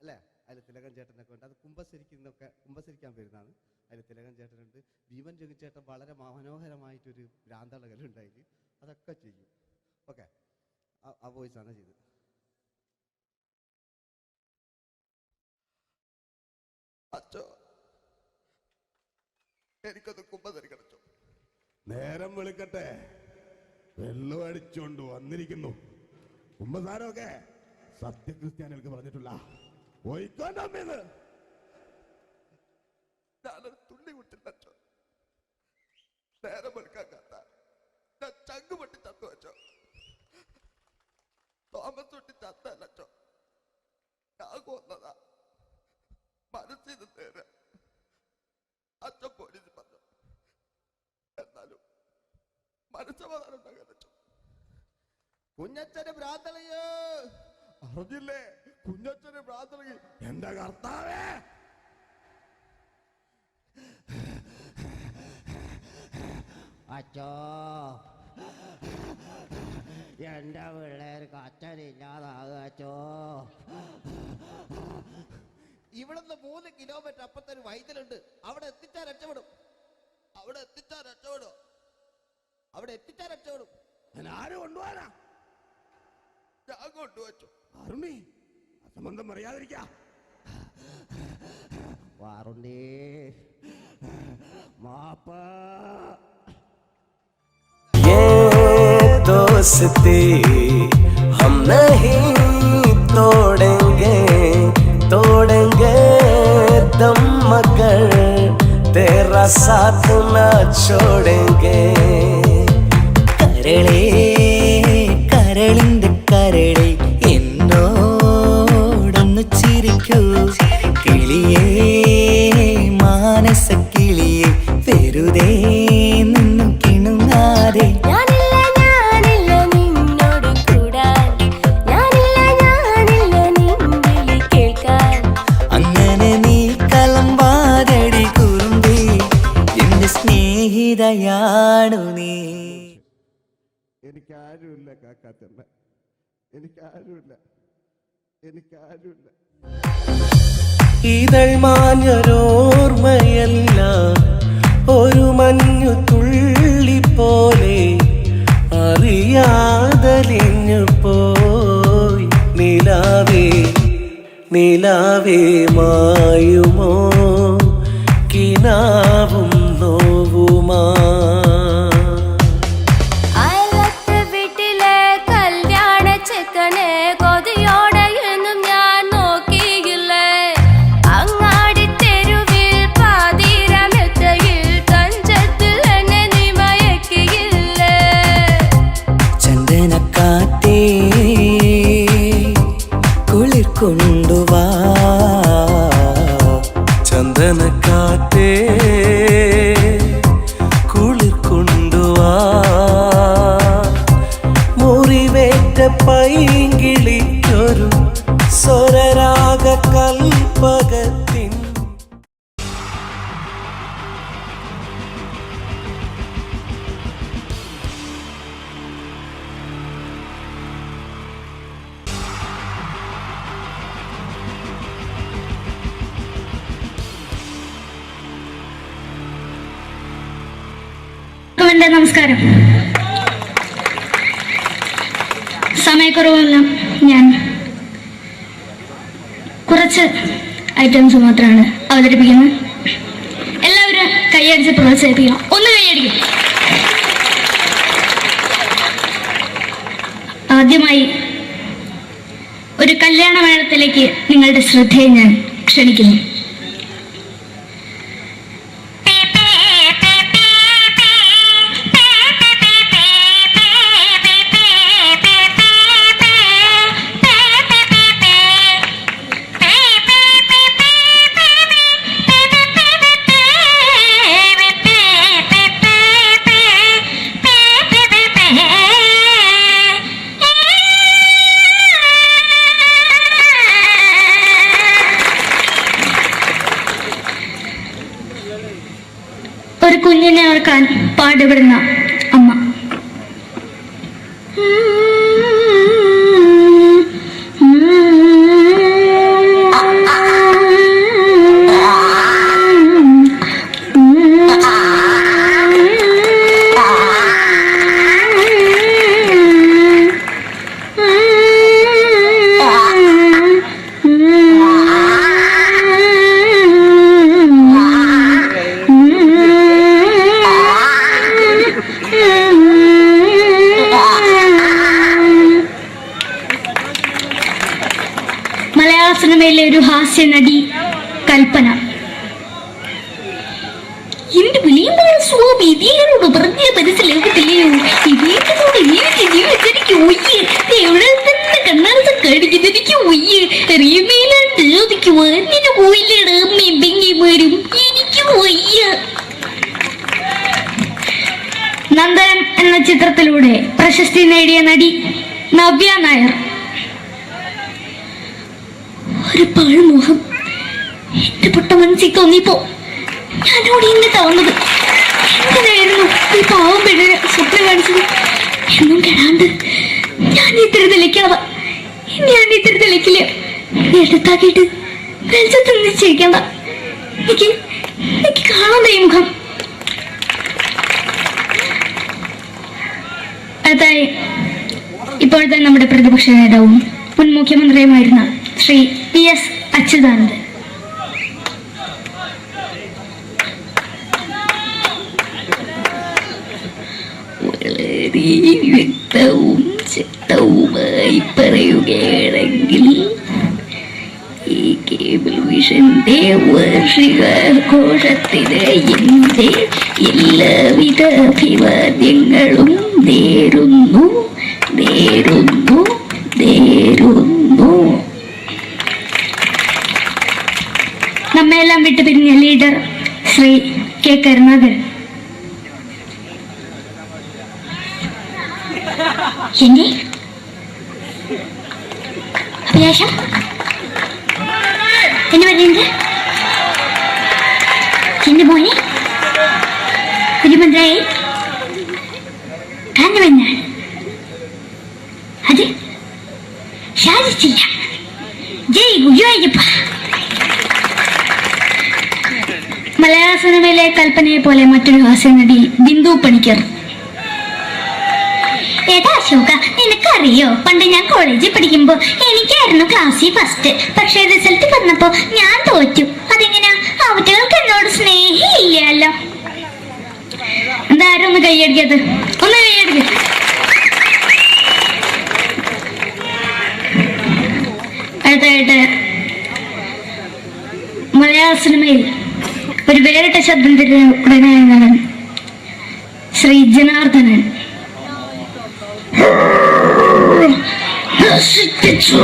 അല്ലേ, അതിൽ തിലകൻ ചേട്ടനൊക്കെ ഉണ്ട്. അത് കുമ്പസരിക്കാൻ വരുന്നതാണ്. അതിൽ തിലകൻ ചേട്ടനുണ്ട്, ഭീമൻ രഘുചേട്ടൻ വളരെ മനോഹരമായിട്ടൊരു ഭ്രാന്തളകലുണ്ടായി. അതൊക്കെ ചെയ്യും. ഓക്കെ, ആ വോയിസാണ് ചെയ്തത്. അച്ചോ, എനിക്കൊന്ന് കുമ്പസരിക്കണച്ചോ. നേരം വിളിക്കട്ടെ, വെള്ളം അടിച്ചോണ്ട് വന്നിരിക്കുന്നു. കുമ്പസാരമൊക്കെ സത്യക്രിസ്ത്യാനികൾക്ക് പറഞ്ഞിട്ടുള്ള ഒയ്ക്കോണ്ടമ്മേന്ന് ഞാനൊരു തുള്ളി വിട്ടില്ലച്ചോ. നേരം വെളുക്കാൻ കാത്ത ഞാൻ ചങ്ക് പൊട്ടി ചത്തു വെച്ചോ. തോമസ് തൊട്ടി ചത്തല്ലച്ചോ, ഞാൻ കൊന്നതാ. മനസ്സിന് നേരെ അച്ഛൻ പോലീസ് പറഞ്ഞു. എന്നാലും മനസ്സമാധാനം ഉണ്ടാകാനോ. കുഞ്ഞച്ഛന് ഭ്രാന്തളയോ അറിഞ്ഞില്ലേ? കുഞ്ഞച്ഛന് ഭ്രാന്തളകി. എന്റെ കർത്താവേ, അച്ചോ, എന്റെ പിള്ളേർക്ക് അച്ഛനില്ലാതാകച്ചോ. ഇവിടുന്ന് 3 കിലോമീറ്റർ അപ്പത്തൊരു വൈദ്യുണ്ട്. അവിടെ എത്തിച്ചാൽ രക്ഷപ്പെടും. ആര് കൊണ്ടുപോകാനാ? ഞാൻ കൊണ്ടുവച്ചു. അരുണി, അസംബന്ധം പറയാതിരിക്കാ. വാറുണ്ണി, മാപ്പ. दोस्ती हम नहीं तोड़ेंगे दम मगर तेरा साथ न छोड़ेंगे. കരളേ കരളിന്റെ കരളെ എന്നോടൊന്നു ചിരിക്കൂ. കിളിയേ മാനസ കിളിയെ വെറുതെ നിന്നു കിണുങ്ങാതെ. സ്നേഹിതയാണു നീ. എനിക്കാരുമില്ല കാക്കാത്തമ്മ, എനിക്കാരുമില്ല. ഇതൾ മാഞ്ഞൊരോർമ്മയല്ല ഒരു മഞ്ഞു തുള്ളി പോലെ അറിയാതലിഞ്ഞു പോയി നിലാവേ നിലാവേ മായുമോ കിനാവും നോവുമാ. വീട്ടിലെ കല്യാണ ചെക്കനെ കൊതിയോടെ എന്നും ഞാൻ നോക്കിയില്ലേ. അങ്ങാടി തെരുവിൽ പാതിരമെത്തയിൽ തഞ്ചത്തിൽ എന്നെ നീ മയക്കിയില്ലേ. ചന്ദനക്കാറ്റേ കുളിർ കൊണ്ടുവാ, പൈങ്കിളിക്കൊരു സ്വരരാഗ കൽപ്പകത്തിൻ നമസ്കാരം. സമയക്കുറവല്ല, ഞാൻ കുറച്ച് ഐറ്റംസ് മാത്രമാണ് അവതരിപ്പിക്കുന്നത്. എല്ലാവരും കൈയടിച്ച് പ്രോത്സാഹിപ്പിക്കണം. ഒന്ന് കൈയടിക്കും. ആദ്യമായി ഒരു കല്യാണ മേളത്തിലേക്ക് നിങ്ങളുടെ ശ്രദ്ധയെ ഞാൻ ക്ഷണിക്കുന്നു. ഒരു കുഞ്ഞിനെ ഓർക്കാൻ പാടുപെടുന്ന അമ്മ. മലയാള സിനിമയിലെ ഒരു ഹാസ്യ നടി കൽപ്പന. എന്റെ വിളിയമായ സ്വാമി ഇതിനോട് പറഞ്ഞ മനസ്സിലാകത്തില്ലയോ? ഇതിനോട് എനിക്ക് ജീവിതത്തിലേക്ക് ഒയ്യ് എവിടെ തന്നെ കണ്ണാർച്ച കടിക്കുന്നത് എനിക്ക് ഒയ്യ് റിയമയിലാണ്ട് എനിക്ക് വന്നിട്ട് പോയില്ലേടാ അമ്മയും പെങ്ങിമാരും എനിക്ക് ഒയ്യ. നന്ദനം എന്ന ചിത്രത്തിലൂടെ പ്രശസ്തി നേടിയ നടി നവ്യ നായർ. ഒരു പഴമുഖം എന്റെ പൊട്ട മനസ്സിൽ തോന്നിയപ്പോ ഞാനോട് ഇങ്ങോട്ടാ വന്നത്. എങ്ങനെയായിരുന്നു ഈ പാവം പെണ്ണിന് സ്വപ്നം കാണിച്ചത്? എന്നും കെടാണ്ട് ഞാൻ ഇത്തിരി തെളിക്കാതെ ഞാൻ ഇത്തിരി തെളിക്കില്ല. എടുത്താക്കിയിട്ട് വെളിച്ചത്തിൽ നിശ്ചയിക്കണ്ട. എനിക്ക് കാണാൻ ഈ മുഖം. അതായി ഇപ്പോഴത്തെ നമ്മുടെ പ്രതിപക്ഷ നേതാവും മുൻ മുഖ്യമന്ത്രിയുമായിരുന്ന ശ്രീ PS അച്യുതാനന്ദൻ. വളരെ വ്യക്തവും ശക്തവുമായി പറയുകയാണെങ്കിൽ ഈ കേബിൾ വിഷന്റെ വാർഷികാഘോഷത്തിന് എന്റെ എല്ലാവിധ അഭിവാദ്യങ്ങളും നേരുന്നു. നമ്മെല്ലാം വിട്ടുപിരിഞ്ഞ ലീഡർ ശ്രീ കെ കരുണാകരൻ. എന്റെ അഭിലാഷം എന്ന് പറയുന്നത് എന്റെ മോനെ തിരുമന്ത്രായി കാണുമെന്നാണ്. അത് സാധിച്ചില്ല. ജയ് ഗുരുവായൂരപ്പ. മലയാള സിനിമയിലെ കൽപ്പനയെ പോലെ മറ്റൊരു ഹാസ്യ നടി ബിന്ദു പണിക്കർ. ഏതാ അശോക, നിനക്കറിയോ പണ്ട് ഞാൻ കോളേജിൽ പഠിക്കുമ്പോ എനിക്കായിരുന്നു ക്ലാസ്സിൽ ഫസ്റ്റ്. പക്ഷെ റിസൾട്ട് വന്നപ്പോ ഞാൻ തോറ്റു. അതെങ്ങനെയാ? അവറ്റകൾക്ക് എന്നോട് സ്നേഹമില്ലല്ലോ. എന്താരും ഒന്ന് കൈയടിക്കത്? ഒന്ന് കൈയടിക്ക. അടുത്തായിട്ട് മലയാള സിനിമയിൽ ഒരു വേറിട്ട ശബ്ദം തിരഞ്ഞെടുക്കുന്ന നടൻ ശ്രീ ജനാർദ്ദനൻ. നശിപ്പിച്ചു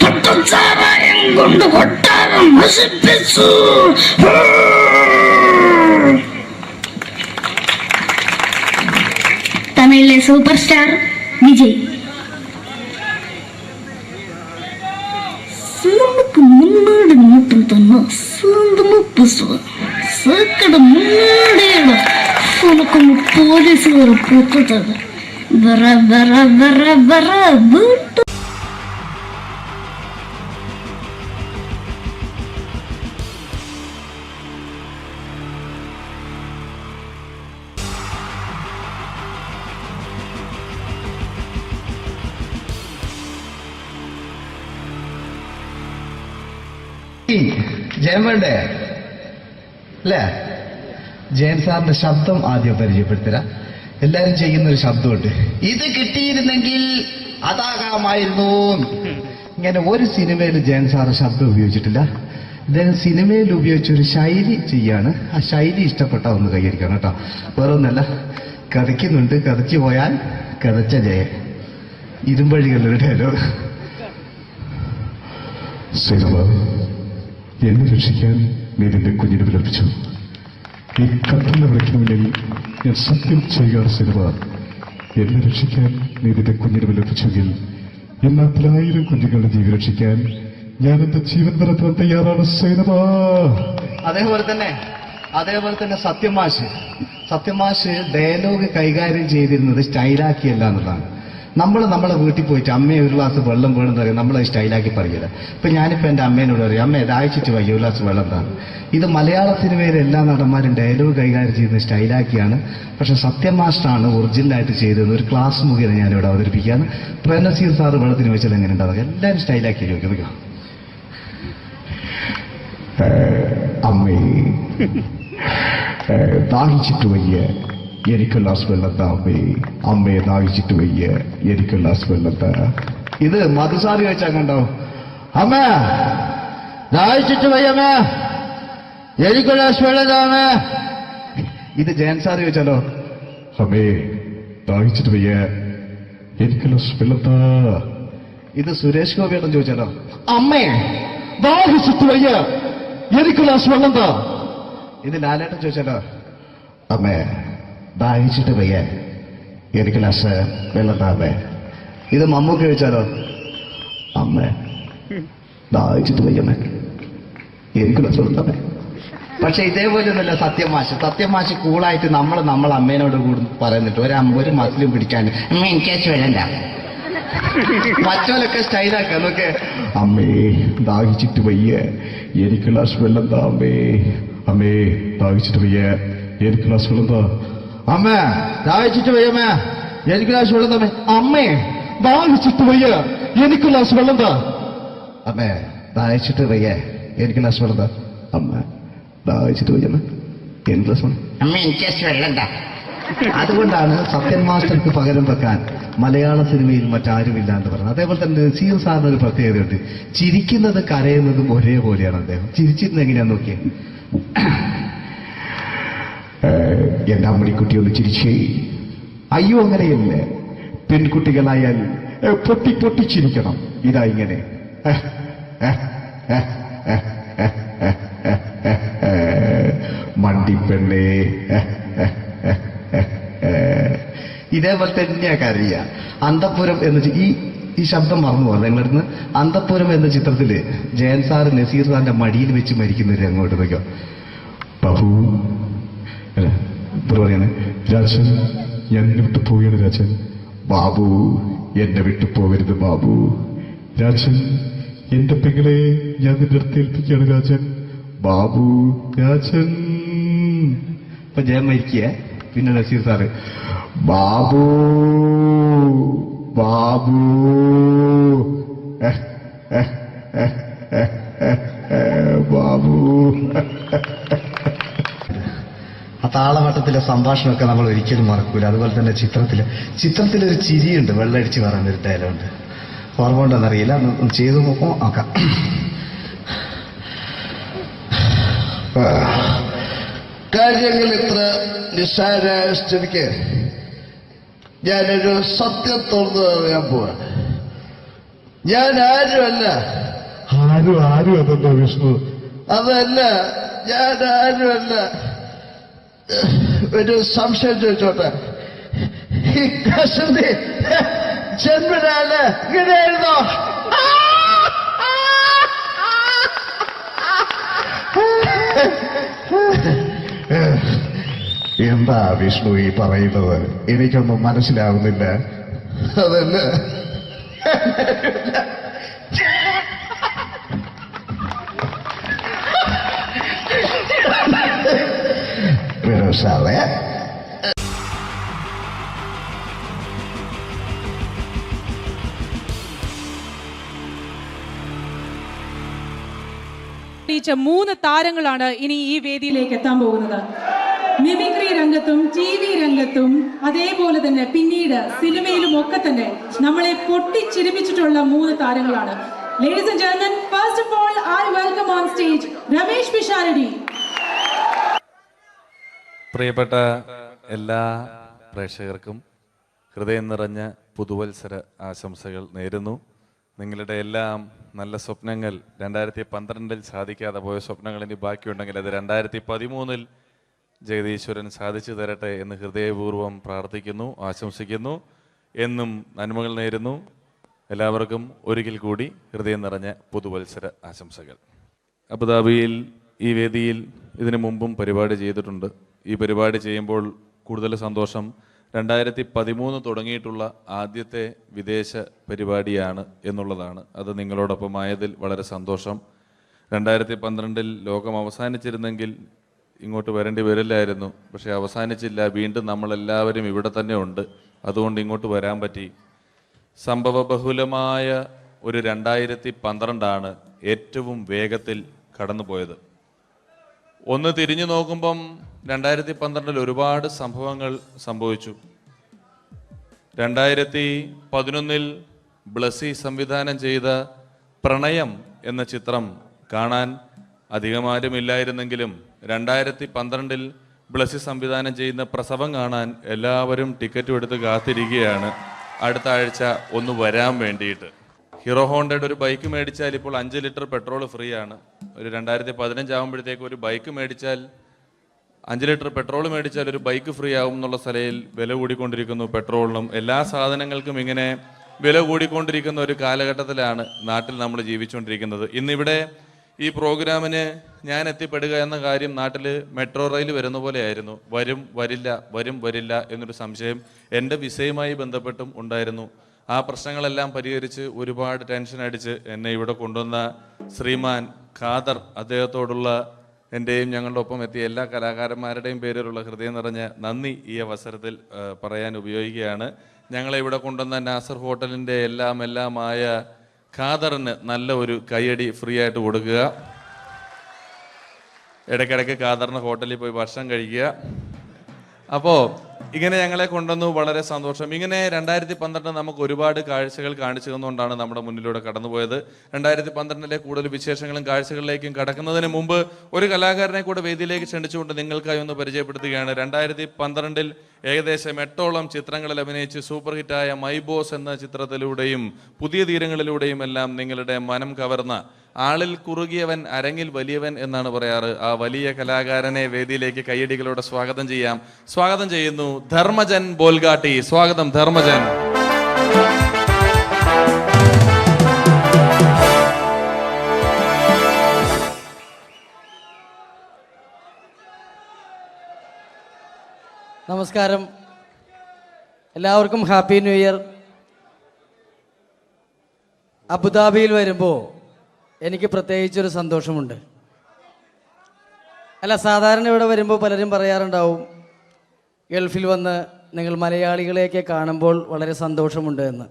പട്ടച്ചാരായം കൊണ്ട് കൊട്ടാരം നശിപ്പിച്ചു. തമിഴിലെ സൂപ്പർ സ്റ്റാർ വിജയ്. முன்னாடி மட்டும் தானே சாந்தமா பேசுவேன். சாக்கடை முன்னாடியேடா உனக்கு போலீஸ் வர போட்டுட்டாங்க. வர வர வர வர வீட்டு ജയൻ വേണ്ടേ അല്ലേ? ജയൻ സാറിന്റെ ശബ്ദം ആദ്യം പരിചയപ്പെടുത്തരാ. എല്ലാരും ചെയ്യുന്ന ഒരു ശബ്ദമുണ്ട്, ഇത് കിട്ടിയിരുന്നെങ്കിൽ അതാകാമായിരുന്നു. ഇങ്ങനെ ഒരു സിനിമയിൽ ജയൻ സാറ് ശബ്ദം ഉപയോഗിച്ചിട്ടില്ല. ഇദ്ദേഹം സിനിമയിൽ ഉപയോഗിച്ചൊരു ശൈലി ചെയ്യാണ്. ആ ശൈലി ഇഷ്ടപ്പെട്ട ഒന്ന് കൈയടിക്കണം കേട്ടോ. വേറൊന്നല്ല, കഥയ്ക്കുന്നുണ്ട്, കഥയ്ക്ക് പോയാൽ കഥച്ച ജയൻ. ഇരുമ്പഴികളുടെ ഡയലോഗ്. എന്നെ രക്ഷിക്കാൻ നീ നിന്റെ കുഞ്ഞിനെ വിലപിച്ചു. ഈ കത്തന്നെ വിളിക്കണമെങ്കിൽ ഞാൻ സത്യം ചെയ്യുകയാണ് സിനിമ. എന്നെ രക്ഷിക്കാൻ നീ നിന്റെ കുഞ്ഞിനെ വിലപിച്ചെങ്കിൽ ഈ 40,000 കുഞ്ഞുങ്ങളുടെ ജീവൻ രക്ഷിക്കാൻ ഞാൻ എന്റെ ജീവൻ നടത്താൻ തയ്യാറാണ് സിനിമ. അതേപോലെ തന്നെ സത്യമാഷ് ഡയലോഗ് കൈകാര്യം ചെയ്തിരുന്നത് സ്റ്റൈലാക്കിയല്ല എന്നുള്ളതാണ്. നമ്മളെ വീട്ടിൽ പോയിട്ട് അമ്മയെ ഒരു ഗ്ലാസ് വെള്ളം വേണം എന്ന് പറയും, നമ്മളത് സ്റ്റൈലാക്കി പറയില്ല. ഇപ്പൊ ഞാനിപ്പോ എന്റെ അമ്മേനോട് പറയും, അമ്മ ദാഹിച്ചിട്ട് വയ്യ ഒരു ഗ്ലാസ് വെള്ളം എന്താണ്. ഇത് മലയാള സിനിമയിലെ എല്ലാ നടന്മാരും ഡയലോഗ് കൈകാര്യം ചെയ്യുന്നത് സ്റ്റൈലാക്കിയാണ്. പക്ഷെ സത്യമാഷ്ടാണ് ഒറിജിനലായിട്ട് ചെയ്തത്. ഒരു ക്ലാസ് മുഖേന ഞാനിവിടെ അവതരിപ്പിക്കുകയാണ്. പ്രേംനസീർ സാറ് വെള്ളത്തിന് വെച്ചാൽ എങ്ങനെ ഉണ്ടാവുക? എല്ലാവരും സ്റ്റൈലാക്കി ചോദിക്കുക. അമ്മേ ദാഹിച്ചിട്ട് വയ്യ, എനിക്ക് ഗ്ലാസ് വെള്ളം താ അമ്മേ. അമ്മയെ ദാഹിച്ചിട്ട് വയ്യ, എനിക്ക് ഗ്ലാസ് വെള്ളം താ. ഇത് മധുസാറി വെച്ചാൽ കണ്ടോ, അമ്മ ദാഹിച്ചിട്ട് വയ്യമ്മ, എനിക്ക് ഗ്ലാസ് വെള്ളം താ അമ്മ. ഇത് ജയൻ സാറി വെച്ചാലോ, അമ്മേ ദാഹിച്ചിട്ട് വയ്യ, എനിക്ക് ഗ്ലാസ് വെള്ളം താ. ഇത് സുരേഷ് ഗോപിയോടും ചോദിച്ചാലോ, അമ്മേ ദാഹിച്ചിട്ട് വയ്യ, എനിക്ക് ഗ്ലാസ് വെള്ളം താ. ഇത് ലാലേട്ടൻ ചോദിച്ചാലോ, അമ്മേ ദാഹിച്ചിട്ട് വയ്യ, എനിക്ക് ഗ്ലാസ് വെള്ളം താ അമ്മേ. ഇത് മമ്മൂക്ക് ചോദിച്ചാലോ, അമ്മേ ദാഹിച്ചിട്ട് വയ്യമ്മേ, എനിക്ക് ഗ്ലാസ് വെള്ളം താ അമ്മേ. പക്ഷെ ഇതേപോലെയൊന്നുമല്ല സത്യമാഷ് കൂളായിട്ട് നമ്മളെ അമ്മേനോട് കൂടി പറയുന്നിട്ട് ഒരു മസിലും പിടിക്കാൻ അമ്മ എനിക്ക് വേണ്ട. മറ്റോലൊക്കെ സ്റ്റൈലാക്ക നോക്കെ, അമ്മേ ദാഹിച്ചിട്ട് വയ്യ, എനിക്ക് ഗ്ലാസ് വെള്ളം താ അമ്മേ. അമ്മേ ദാഹിച്ചിട്ട് വയ്യ, എനിക്ക് ഗ്ലാസ് വെള്ളം താ. അമ്മ ദാഹിച്ചിട്ട് വയ്യമ്മ, എനിക്ക് ഗ്ലാസ് വെള്ളം തമ്മേ. അമ്മേ ദാഹിച്ചിട്ട് വയ്യ, എനിക്ക് ഗ്ലാസ് വെള്ളം താ. അമ്മേ ദാഹിച്ചിട്ട് വയ്യ, എനിക്ക് ഗ്ലാസ് വെള്ളം താ. അമ്മ ദാഹിച്ചിട്ട് വയ്യമ്മ, എനിക്ക് ഗ്ലാസ് വെള്ളം. അമ്മ എനിക്ക് വെള്ളം താ. അതുകൊണ്ടാണ് സത്യൻ മാസ്റ്റർക്ക് പകരം വെക്കാൻ മലയാള സിനിമയിൽ മറ്റാരുമില്ല എന്ന് പറയുന്നത്. അതേപോലെ തന്നെ നസീർ സാറിന് ഒരു പ്രത്യേകതയുണ്ട്, ചിരിക്കുന്നത് കരയുന്നതും ഒരേപോലെയാണ് അദ്ദേഹം. ചിരിച്ചിരുന്നത് എങ്ങനെയാന്ന് നോക്കിയേ. എന്റെ അമ്മണിക്കുട്ടി ഒന്ന് ചിരിച്ചേ. അയ്യോ അങ്ങനെയല്ലേ, പെൺകുട്ടികളായാൽ പൊട്ടി പൊട്ടിച്ചിരിക്കണം. ഇതാ ഇങ്ങനെ മണ്ടിപ്പെണ്ണേ. ഇതേപോലെ തന്നെയാ കരയ. അന്തപ്പുരം എന്ന ഈ ശബ്ദം മറന്നു പോകാം നിങ്ങളടുന്ന്. അന്തപ്പുരം എന്ന ചിത്രത്തില് ജയൻ സാറ് നസീർ സാറിന്റെ മടിയിൽ വെച്ച് മരിക്കുന്നവര് അങ്ങോട്ട് നോക്കാം. ബാബു പറയാണ്, രാജൻ ഞാൻ എന്നെ വിട്ടു പോവുകയാണ് രാജൻ. ബാബു എന്നെ വിട്ടു പോകരുത് ബാബു. രാജൻ എന്റെ പെങ്ങളെ ഞാൻ നിന്റെ അടുത്ത് ഏൽപ്പിക്കുകയാണ് രാജൻ. ബാബു രാജൻ. ഇപ്പൊ ജയൻ മരിക്കുക, പിന്നെ നസീർ സാറ് ബാബു ബാബു ബാബു. ആ താളവട്ടത്തിലെ സംഭാഷണമൊക്കെ നമ്മൾ ഒരിക്കലും മറക്കൂല. അതുപോലെ തന്നെ ചിത്രത്തിലൊരു ചിരിയുണ്ട്, വെള്ളടിച്ച് പറയുന്ന ഒരു ഡയലോഗുണ്ട്. ഓർമ്മ ഉണ്ടെന്നറിയില്ല, ഒന്ന് ചെയ്തു നോക്കാം. കാര്യങ്ങൾ ഇത്ര നിസ്സാരമായ സ്ഥിതിക്ക് ഞാനൊരു സത്യം തുറന്നു പറയാൻ പോവാ. ഞാൻ ആരുമല്ല. ആരും അതെന്താ വിഷ്ണു? അതല്ല, ഞാൻ ആരുമല്ല. ഒരു സംശയം ചോദിച്ചോട്ടെ, ഈ കസന്തി ജന്മനാല് ഇങ്ങനെയായിരുന്നോ? എന്താ വിഷ്ണു ഈ പറയുന്നത്? എനിക്കൊന്നും മനസ്സിലാവുന്നില്ല. അതല്ല Pero sabe. മൂന്ന് താരങ്ങളാണ് ഇനി ഈ വേദിയിലേക്ക് എത്താൻ പോകുന്നത്. മിമിക്രി രംഗത്തും TV രംഗത്തും അതേപോലെ തന്നെ പിന്നീട് സിനിമയിലും ഒക്കെ തന്നെ നമ്മളെ പൊട്ടിച്ചിരിപ്പിച്ചിട്ടുള്ള മൂന്ന് താരങ്ങളാണ്. Ladies and gentlemen, first of all, I welcome on stage Ramesh Pisharadi. പ്രിയപ്പെട്ട എല്ലാ പ്രേക്ഷകർക്കും ഹൃദയം നിറഞ്ഞ പുതുവത്സര ആശംസകൾ നേരുന്നു. നിങ്ങളുടെ എല്ലാം നല്ല സ്വപ്നങ്ങൾ 2012 സാധിക്കാതെ പോയ സ്വപ്നങ്ങൾ ഇനി ബാക്കിയുണ്ടെങ്കിൽ അത് 2013 ജഗദീശ്വരൻ സാധിച്ചു തരട്ടെ എന്ന് ഹൃദയപൂർവ്വം പ്രാർത്ഥിക്കുന്നു, ആശംസിക്കുന്നു. എന്നും നന്മകൾ നേരുന്നു. എല്ലാവർക്കും ഒരിക്കൽ കൂടി ഹൃദയം നിറഞ്ഞ പുതുവത്സര ആശംസകൾ. അബുദാബിയിൽ ഈ വേദിയിൽ ഇതിനു മുമ്പും പരിപാടി ചെയ്തിട്ടുണ്ട്. ഈ പരിപാടി ചെയ്യുമ്പോൾ കൂടുതൽ സന്തോഷം 2013 തുടങ്ങിയിട്ടുള്ള ആദ്യത്തെ വിദേശ പരിപാടിയാണ് എന്നുള്ളതാണ്. അത് നിങ്ങളോടൊപ്പം ആയതിൽ വളരെ സന്തോഷം. 2012 ലോകം അവസാനിച്ചിരുന്നെങ്കിൽ ഇങ്ങോട്ട് വരേണ്ടി വരില്ലായിരുന്നു. പക്ഷേ അവസാനിച്ചില്ല. വീണ്ടും നമ്മളെല്ലാവരും ഇവിടെ തന്നെ ഉണ്ട്. അതുകൊണ്ട് ഇങ്ങോട്ട് വരാൻ പറ്റി. സംഭവബഹുലമായ ഒരു 2012 ഏറ്റവും വേഗത്തിൽ കടന്നുപോയത്. ഒന്ന് തിരിഞ്ഞു നോക്കുമ്പം 2012 ഒരുപാട് സംഭവങ്ങൾ സംഭവിച്ചു. 2011 ബ്ലസി സംവിധാനം ചെയ്ത പ്രണയം എന്ന ചിത്രം കാണാൻ അധികമാരുമില്ലായിരുന്നെങ്കിലും 2012 ബ്ലസി സംവിധാനം ചെയ്യുന്ന പ്രസവം കാണാൻ എല്ലാവരും ടിക്കറ്റും എടുത്ത് കാത്തിരിക്കുകയാണ് അടുത്ത ആഴ്ച ഒന്ന് വരാൻ വേണ്ടിയിട്ട്. ഹീറോ ഹോണ്ടയുടെ ഒരു ബൈക്ക് മേടിച്ചാൽ ഇപ്പോൾ 5 ലിറ്റർ പെട്രോൾ ഫ്രീ ആണ്. ഒരു 2015 ആകുമ്പോഴത്തേക്ക് ഒരു ബൈക്ക് മേടിച്ചാൽ 5 ലിറ്റർ പെട്രോൾ മേടിച്ചാൽ ഒരു ബൈക്ക് ഫ്രീ ആവും എന്നുള്ള സ്ഥലയിൽ വില കൂടിക്കൊണ്ടിരിക്കുന്നു. പെട്രോളിനും എല്ലാ സാധനങ്ങൾക്കും ഇങ്ങനെ വില കൂടിക്കൊണ്ടിരിക്കുന്ന ഒരു കാലഘട്ടത്തിലാണ് നാട്ടിൽ നമ്മൾ ജീവിച്ചുകൊണ്ടിരിക്കുന്നത്. ഇന്നിവിടെ ഈ പ്രോഗ്രാമിന് ഞാൻ എത്തിപ്പെടുക എന്ന കാര്യം നാട്ടിൽ മെട്രോ റെയിൽ വരുന്ന പോലെ ആയിരുന്നു. വരും വരില്ല എന്നൊരു സംശയം എൻ്റെ വിസയുമായി ബന്ധപ്പെട്ടും ഉണ്ടായിരുന്നു. ആ പ്രശ്നങ്ങളെല്ലാം പരിഹരിച്ച് ഒരുപാട് ടെൻഷൻ അടിച്ച് എന്നെ ഇവിടെ കൊണ്ടുവന്ന ശ്രീമാൻ ഖാദർ, അദ്ദേഹത്തോടുള്ള എൻ്റെയും ഞങ്ങളുടെ ഒപ്പം എത്തിയ എല്ലാ കലാകാരന്മാരുടെയും പേരിലുള്ള ഹൃദയം നിറഞ്ഞ നന്ദി ഈ അവസരത്തിൽ പറയാൻ ഉപയോഗിക്കുകയാണ്. ഞങ്ങളെ ഇവിടെ കൊണ്ടുവന്ന നാസർ ഹോട്ടലിൻ്റെ എല്ലാമായ ഖാദറിന് നല്ല ഒരു കൈയടി ഫ്രീ ആയിട്ട് കൊടുക്കുക. ഇടയ്ക്കിടയ്ക്ക് ഖാദറിന് ഹോട്ടലിൽ പോയി ഭക്ഷണം കഴിക്കുക. അപ്പോൾ ഇങ്ങനെ ഞങ്ങളെ കൊണ്ടുവന്നു, വളരെ സന്തോഷം. ഇങ്ങനെ 2012 നമുക്ക് ഒരുപാട് കാഴ്ചകൾ കാണിച്ചു തന്നുകൊണ്ടാണ് നമ്മുടെ മുന്നിലൂടെ കടന്നുപോയത്. 2012 കൂടുതൽ വിശേഷങ്ങളും കാഴ്ചകളിലേക്കും കടക്കുന്നതിന് മുമ്പ് ഒരു കലാകാരനെ കൂടെ വേദിയിലേക്ക് ക്ഷണിച്ചുകൊണ്ട് നിങ്ങൾക്കായി ഒന്ന് പരിചയപ്പെടുത്തുകയാണ്. 2012 ഏകദേശം 8ഓളം ചിത്രങ്ങളിൽ അഭിനയിച്ച് സൂപ്പർ ഹിറ്റായ മൈ ബോസ് എന്ന ചിത്രത്തിലൂടെയും പുതിയ തീരങ്ങളിലൂടെയും എല്ലാം നിങ്ങളുടെ മനം കവർന്ന, ആളിൽ കുറുകിയവൻ അരങ്ങിൽ വലിയവൻ എന്നാണ് പറയാറ്, ആ വലിയ കലാകാരനെ വേദിയിലേക്ക് കയ്യടികളോടെ സ്വാഗതം ചെയ്യാം. സ്വാഗതം ചെയ്യുന്നു ധർമ്മജൻ ബോൽഗാട്ടി. സ്വാഗതം ധർമ്മജൻ. നമസ്കാരം, എല്ലാവർക്കും ഹാപ്പി ന്യൂ ഇയർ. അബുദാബിയിൽ വരുമ്പോൾ എനിക്ക് പ്രത്യേകിച്ചൊരു സന്തോഷമുണ്ട്. അല്ല, സാധാരണ ഇവിടെ വരുമ്പോൾ പലരും പറയാറുണ്ടാവും, ഗൾഫിൽ വന്ന് നിങ്ങൾ മലയാളികളെയൊക്കെ കാണുമ്പോൾ വളരെ സന്തോഷമുണ്ട് എന്ന്.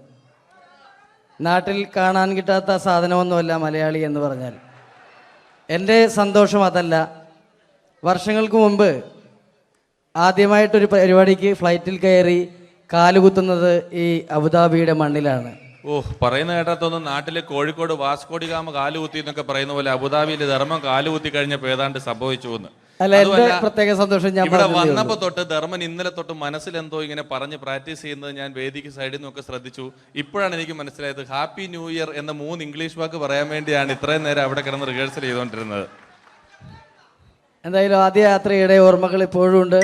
നാട്ടിൽ കാണാൻ കിട്ടാത്ത സാധനമൊന്നുമല്ല മലയാളി എന്ന് പറഞ്ഞാൽ. എൻ്റെ സന്തോഷം അതല്ല. വർഷങ്ങൾക്ക് മുമ്പ് ആദ്യമായിട്ടൊരു പരിപാടിക്ക് ഫ്ലൈറ്റിൽ കയറി കാലുകുത്തുന്നത് ഈ അബുദാബിയുടെ മണ്ണിലാണ്. പറയുന്ന കേട്ടത്തൊന്നും നാട്ടില് കോഴിക്കോട് വാസ്കോഡിഗാമ കാലുകുത്തി എന്നൊക്കെ പറയുന്ന പോലെ അബുദാബിയിൽ ധർമ്മം കാലുകുത്തി കഴിഞ്ഞപ്പോ ഏതാണ്ട് സംഭവിച്ചു എന്ന്. പ്രത്യേക സന്തോഷം. ഞാൻ ഇവിടെ വന്നപ്പോ തൊട്ട് ധർമ്മൻ ഇന്നലെ തൊട്ട് മനസ്സിലെന്തോ ഇങ്ങനെ പറഞ്ഞ് പ്രാക്ടീസ് ചെയ്യുന്നത് ഞാൻ വേദിക്ക് സൈഡിൽ നിന്നൊക്കെ ശ്രദ്ധിച്ചു. ഇപ്പോഴാണ് എനിക്ക് മനസ്സിലായത് ഹാപ്പി ന്യൂ ഇയർ എന്ന 3 ഇംഗ്ലീഷ് വാക്ക് പറയാൻ വേണ്ടിയാണ് ഇത്രയും നേരം അവിടെ കിടന്ന് റിഹേഴ്സൽ ചെയ്തുകൊണ്ടിരുന്നത്. എന്തായാലും ആദ്യ യാത്രയുടെ ഓർമ്മകൾ ഇപ്പോഴും ഉണ്ട്.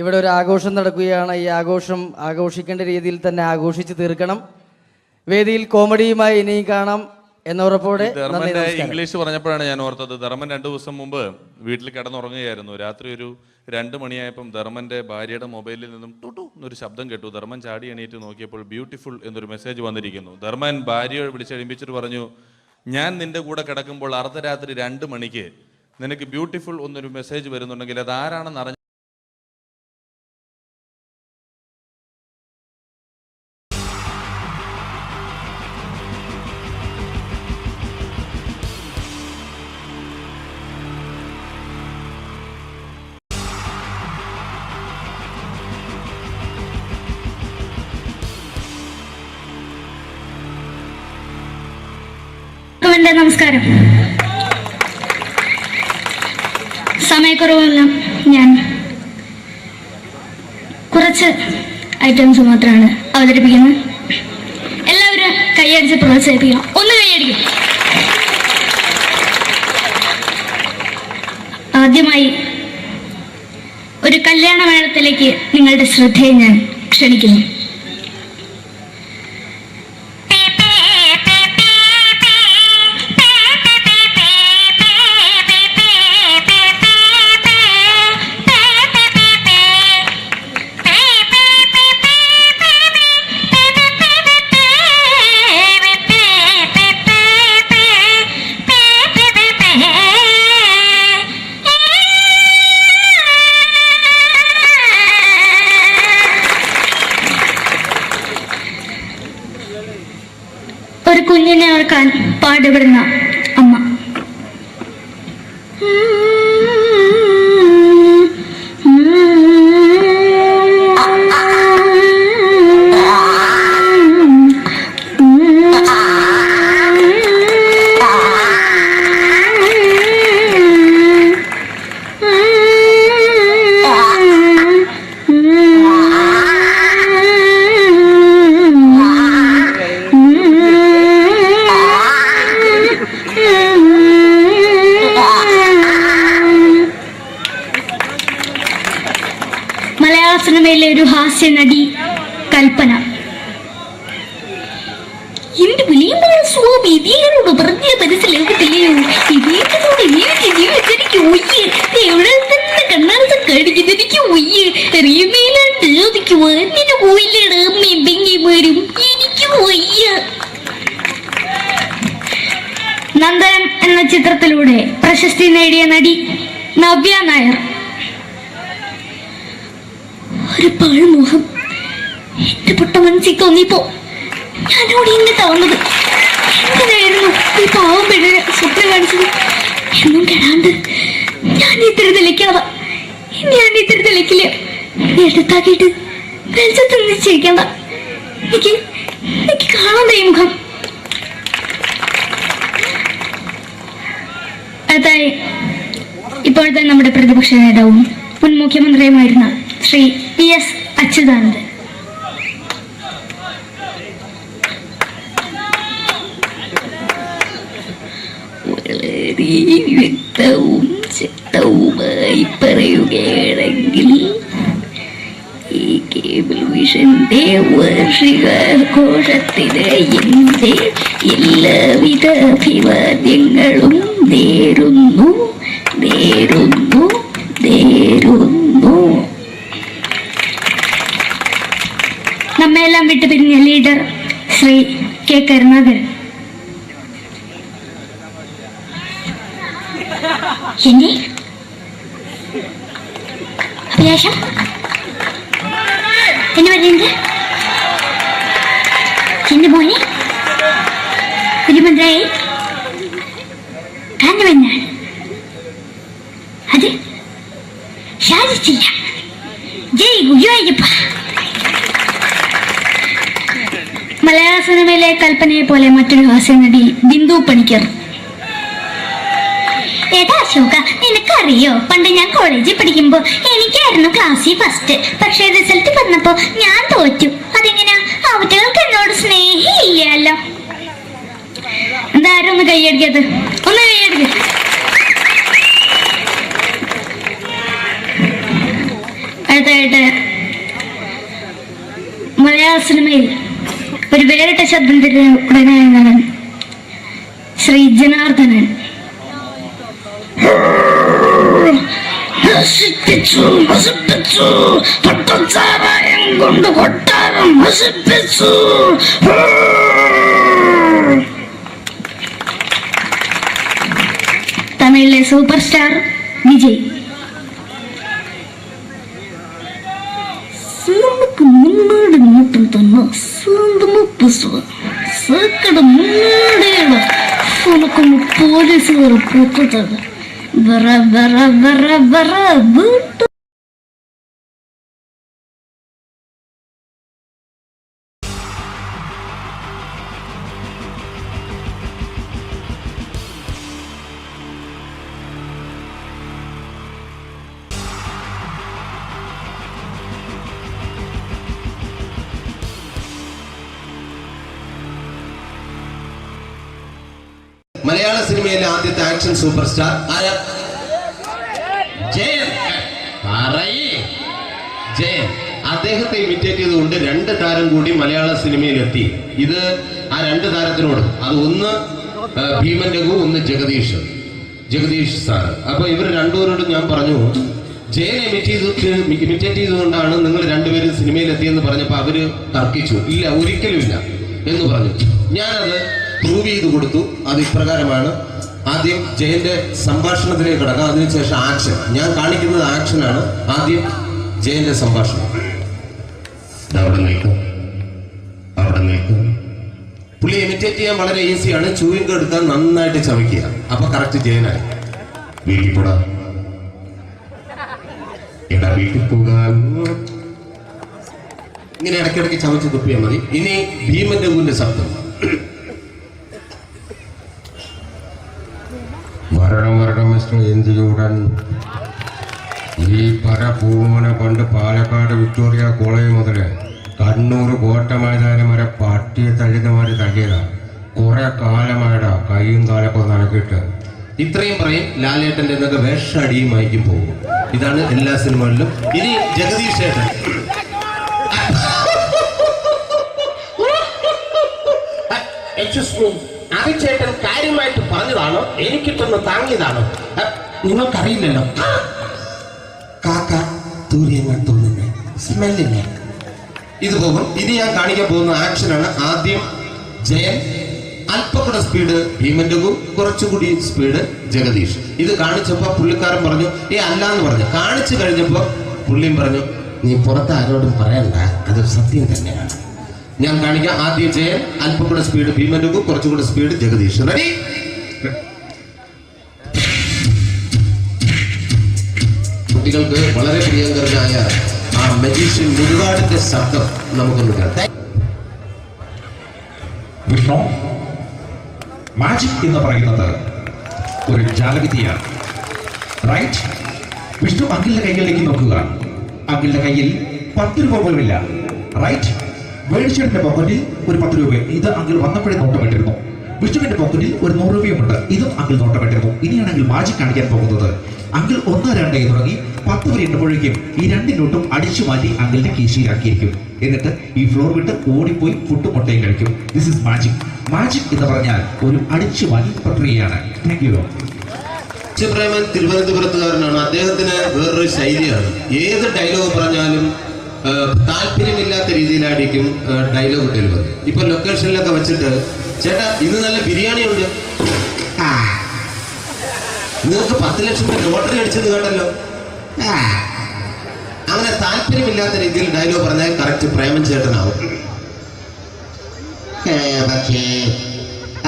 ഇവിടെ ഒരു ആഘോഷം നടക്കുകയാണ്. ഈ ആഘോഷം ആഘോഷിക്കേണ്ട രീതിയിൽ തന്നെ ആഘോഷിച്ച് തീർക്കണം. വേദിയിൽ കോമഡിയുമായി ഇനിയും കാണാം. എന്ന ഉറപ്പോടെ ധർമ്മന്റെ ഇംഗ്ലീഷ് പറഞ്ഞപ്പോഴാണ് ഞാൻ ഓർത്തത്. ധർമ്മൻ 2 ദിവസം മുമ്പ് വീട്ടിൽ കിടന്നുറങ്ങുകയായിരുന്നു. രാത്രി ഒരു 2 മണിയായപ്പം ധർമ്മന്റെ ഭാര്യയുടെ മൊബൈലിൽ നിന്നും ടുട്ടു എന്നൊരു ശബ്ദം കേട്ടു. ധർമ്മൻ ചാടി എണീറ്റ് നോക്കിയപ്പോൾ ബ്യൂട്ടിഫുൾ എന്നൊരു മെസ്സേജ് വന്നിരിക്കുന്നു. ധർമ്മൻ ഭാര്യയെ വിളിച്ചെഴുപ്പിച്ചിട്ട് പറഞ്ഞു, ഞാൻ നിന്റെ കൂടെ കിടക്കുമ്പോൾ അർദ്ധരാത്രി 2 മണിക്ക് നിനക്ക് ബ്യൂട്ടിഫുൾ എന്നൊരു മെസ്സേജ് വരുന്നുണ്ടെങ്കിൽ അത് ആരാണെന്ന് അറിഞ്ഞു. നമസ്കാരം. സമയക്കുറവെല്ലാം ഞാൻ കുറച്ച് ഐറ്റംസ് മാത്രമാണ് അവതരിപ്പിക്കുന്നത്. എല്ലാവരും കൈയടിച്ച് പ്രോത്സാഹിപ്പിക്കണം. ഒന്ന് കൈയടിക്കും. ആദ്യമായി ഒരു കല്യാണ മേളത്തിലേക്ക് നിങ്ങളുടെ ശ്രദ്ധയെ ഞാൻ ക്ഷണിക്കുന്നു. ഒരു കുഞ്ഞിനെ ഓർക്കാൻ പാടുപെടുന്ന അമ്മ. മലയാള സിനിമയിലെ ഒരു ഹാസ്യ നടി കൽപ്പന. എന്റെ വിളിയമായ സ്വാമി ഇതിനോട് പറഞ്ഞ മനസ്സിലാകത്തില്ലയോ? ഇതിനോട് എനിക്ക് ഒയ്യ് എവിടെ തന്നെ കണ്ണാറ കടിക്കുന്നത്. എനിക്ക് ഒയ്യ് റീമയിലാണ്ട് എനിക്ക് വന്നിട്ട് പോയില്ലേടാ മെമ്പെങ്കിമാരും. എനിക്ക് ഒയ്യ. നന്ദനം എന്ന ചിത്രത്തിലൂടെ പ്രശസ്തി നേടിയ നടി നവ്യ നായർ. ഒരു പാഴ്മോഹം എന്റെ പൊട്ട മനസ്സിൽ തോന്നിയപ്പോ ഞാനോട് ഇങ്ങോട്ടാ വന്നത്. എന്തിനായിരുന്നു ഈ പാവം പെണ്ണിനെ സ്വപ്നം കാണിച്ചത്? എന്നും കെടാണ്ട് ഞാൻ ഇത്തിരി തെളിക്കാതെ ഞാൻ ഇത്തിരി തെളിക്കില്ല. എടുത്താക്കിയിട്ട് വെളിച്ചത്ത് നിശ്ചയിക്കണ്ട. എനിക്ക് കാണാൻ ഈ മുഖം. അടുത്തായി ഇപ്പോഴത്തെ നമ്മുടെ പ്രതിപക്ഷ നേതാവും മുൻ മുഖ്യമന്ത്രിയുമായിരുന്ന ശ്രീ PS അച്യുതാനന്ദൻ. വളരെ വ്യക്തവും ശക്തവുമായി പറയുകയാണെങ്കിൽ ഈ കേബിൾ വിഷന്റെ വാർഷികാഘോഷത്തിന് എന്റെ എല്ലാവിധ അഭിവാദ്യങ്ങളും നേരുന്നു. നമ്മെല്ലാം വിട്ടുപിരിഞ്ഞ ലീഡർ ശ്രീ കെ കരുണാകരൻ. എന്റെ അഭിലാഷം എന്ന് പറയുന്നത് എന്റെ മോനെ തിരുമന്ത്രായി കാണുമെന്നാണ്. അത് സാധിച്ചില്ല. ജയ് ഗുരുവായൂരപ്പ. മലയാള സിനിമയിലെ കൽപ്പനയെ പോലെ മറ്റൊരു ഹാസ്യ നടി ബിന്ദു പണിക്കർ. ഏതാ അശോക, നിനക്കറിയോ പണ്ട് ഞാൻ കോളേജിൽ പഠിക്കുമ്പോ എനിക്കായിരുന്നു ക്ലാസ്സിൽ ഫസ്റ്റ്. പക്ഷെ റിസൾട്ട് വന്നപ്പോ ഞാൻ തോറ്റു. അതെങ്ങനെയാ? അവറ്റകൾക്ക് എന്നോട് സ്നേഹമില്ലല്ലോ. എന്താരും ഒന്ന് കൈയടിക്കത്? ഒന്ന് കൈയടിക്ക. അടുത്തായിട്ട് മലയാള സിനിമയിൽ ഒരു വേറിട്ട ശബ്ദം ഉടനായ നടൻ ശ്രീ ജനാർദ്ദനൻ. നശിപ്പിച്ചു നശിപ്പിച്ചു പട്ടച്ചാരായം കൊണ്ട് കൊട്ടാരം നശിപ്പിച്ചു. തമിഴിലെ സൂപ്പർ സ്റ്റാർ വിജയ്. നമുക്ക് മുന്നോട് നോട്ടം തന്നെ സ്വന്തമാ പേசுவேன். சேக்கட முன்னாடியோட உனக்கு போலீஸுகார போட்டுட்டாங்க. வர வர வர வர வீட்டு മലയാള സിനിമയിലെ ആദ്യത്തെ ആക്ഷൻ സൂപ്പർ സ്റ്റാർ ആരാ? ജയൻ. ജയൻ. അദ്ദേഹത്തെ ഇമിറ്റേറ്റ് ചെയ്തുകൊണ്ട് 2 താരം കൂടി മലയാള സിനിമയിലെത്തി. ഇത് ആ 2 താരത്തിനോട്, അത് ഒന്ന് ഭീമൻ രഘു, ഒന്ന് ജഗദീഷ് സാർ. അപ്പൊ ഇവർ രണ്ടുപേരോടും ഞാൻ പറഞ്ഞു, ജയനെ ഇമിറ്റേറ്റ് ചെയ്തുകൊണ്ടാണ് നിങ്ങൾ 2 പേരും സിനിമയിലെത്തിയെന്ന് പറഞ്ഞപ്പോൾ അവര് തർക്കിച്ചു. ഇല്ല, ഒരിക്കലും ഇല്ല എന്ന് പറഞ്ഞു. ഞാനത് പ്രൂവ് ചെയ്ത് കൊടുത്തു. അത് ഇപ്രകാരമാണ്. ആദ്യം ജയന്റെ സംഭാഷണത്തിലേക്ക് കിടക്കാം, അതിനുശേഷം ആക്ഷൻ. ഞാൻ കാണിക്കുന്നത് ആക്ഷനാണ്. ആദ്യം ജയന്റെ സംഭാഷണം. അവിടെ നിൽക്കും. പുള്ളി ഇമിറ്റേറ്റ് ചെയ്യാൻ വളരെ ഈസിയാണ്. ചൂയിങ് എടുക്കാൻ നന്നായിട്ട് ചവയ്ക്കുക. അപ്പൊ കറക്റ്റ് ജയനായി. വീട്ടിൽ പോടാ, എടാ വീട്ടിൽ പോകാൻ. ഇങ്ങനെ ഇടയ്ക്കിടയ്ക്ക് ചവച്ച് തുപ്പിയാൽ മതി. ഇനി ഭീമന്റെ ഊരിന്റെ ശബ്ദം. വരണം മിസ്റ്റർ എന്തിയൂടൻ. ഈ പരപൂമനെ കൊണ്ട് പാലക്കാട് വിക്ടോറിയ കോളേജ് മുതൽ കണ്ണൂർ കോട്ട മൈതാനം വരെ പട്ടിയെ തള്ളുന്നമാര് തള്ളിയതാ. കുറെ കാലമായടാ കൈയും കാലൊക്കെ നടക്കിയിട്ട്. ഇത്രയും പറയും. ലാലേട്ടന്റെ എന്നൊക്കെ വേഷടിയുമായിരിക്കും പോകും. ഇതാണ് എല്ലാ സിനിമകളിലും. ഇനി ജഗദീഷ് ചേട്ടൻ. ചേട്ടൻ കാര്യമായിട്ട് പറഞ്ഞതാണോ എനിക്കിട്ടൊന്ന് താങ്ങിയതാണോ നിങ്ങൾക്കറിയില്ലല്ലോ. കാക്ക തൂര്യങ്ങൾ തോന്നുന്നേ സ്മെല്ലിനെ. ഇത് പോകും. ഇനി ഞാൻ കാണിക്കാൻ പോകുന്ന ആക്ഷനാണ്. ആദ്യം ജയൻ, അല്പക്കൂടെ സ്പീഡ് ഭീമൻ രഘു, കുറച്ചുകൂടി സ്പീഡ് ജഗദീഷ്. ഇത് കാണിച്ചപ്പോ പുള്ളിക്കാരൻ പറഞ്ഞു അല്ലാന്ന് പറഞ്ഞു. കാണിച്ചു കഴിഞ്ഞപ്പോ പുള്ളിയും പറഞ്ഞു നീ പുറത്ത് ആരോടും പറയണ്ട, അത് സത്യം തന്നെയാണ്. ഞാൻ കാണിക്കാം. ആദ്യം ജയൻ, അല്പം കൂടെ സ്പീഡ് ഭീമൻ രഘു, കുറച്ചുകൂടെ സ്പീഡ് ജഗദീഷ്. റെഡി? കുട്ടികൾക്ക് വളരെ പ്രിയങ്കരനായ ആ മജീഷ്യൻ മുരുകാടിന്റെ ശബ്ദം നമുക്കൊന്ന് കേൾക്കാം. വിഷ്ണു, മാജിക് എന്ന് പറയുന്നത് ഒരു ജാലവിദ്യയാണ്. റൈറ്റ്? വിഷ്ണു അങ്കിളിന്റെ കൈകളിലേക്ക് നോക്കുക. അങ്കിളിന്റെ കയ്യിൽ 10 രൂപ പോലുമില്ല. റൈറ്റ്? വേണിച്ചേട്ടന്റെ പോക്കറ്റിൽ ഒരു 10 രൂപ. ഇത് അങ്കിൾ വന്നപ്പോഴേ നോട്ടമിട്ടിരുന്നു. വിഷ്ണുവിന്റെ പോക്കറ്റിൽ ഒരു 100 രൂപയുമുണ്ട്. ഇതും അങ്കിൾ നോട്ടമിട്ടിരുന്നു. ഇനിയാണെങ്കിൽ മാജിക് കാണിക്കാൻ പോകുന്നത്. അങ്കിൾ 1, 2 തുടങ്ങി 10 വരെ എണ്ണുമ്പോഴേക്കും ഈ 2 നോട്ടും അടിച്ചു മാറ്റി അങ്കിളിന്റെ കീശയിലാക്കിയിരിക്കും. എന്നിട്ട് ഈ ഫ്ലോർ വിട്ട് ഓടിപ്പോയി ഫുഡ് മുട്ടയും കഴിക്കും. This is magic. മാജിക് എന്ന് പറഞ്ഞാൽ ഒരു അടിച്ചു മാറ്റി പ്രക്രിയയാണ്. Thank you. പ്രേമൻ തിരുവനന്തപുരത്തുകാരനാണ്. അദ്ദേഹത്തിന് വേറൊരു ശൈലിയാണ്. ഏത് ഡയലോഗ് പറഞ്ഞാലും താല്പര്യമില്ലാത്ത രീതിയിലായിരിക്കും ഡയലോഗ് ഡെലിവറി. ഇപ്പൊ ലൊക്കേഷനിലൊക്കെ വെച്ചിട്ട് ചേട്ടാ ഇന്ന് നല്ല ബിരിയാണി ഉണ്ട്, നിങ്ങൾക്ക് 10 ലക്ഷം രൂപ ലോട്ടറി അടിച്ചെന്ന് കേട്ടല്ലോ. അങ്ങനെ താല്പര്യമില്ലാത്ത രീതിയിൽ ഡയലോഗ് പറഞ്ഞാൽ കറക്റ്റ് പ്രേമൻ ചേട്ടനാവും. പക്ഷേ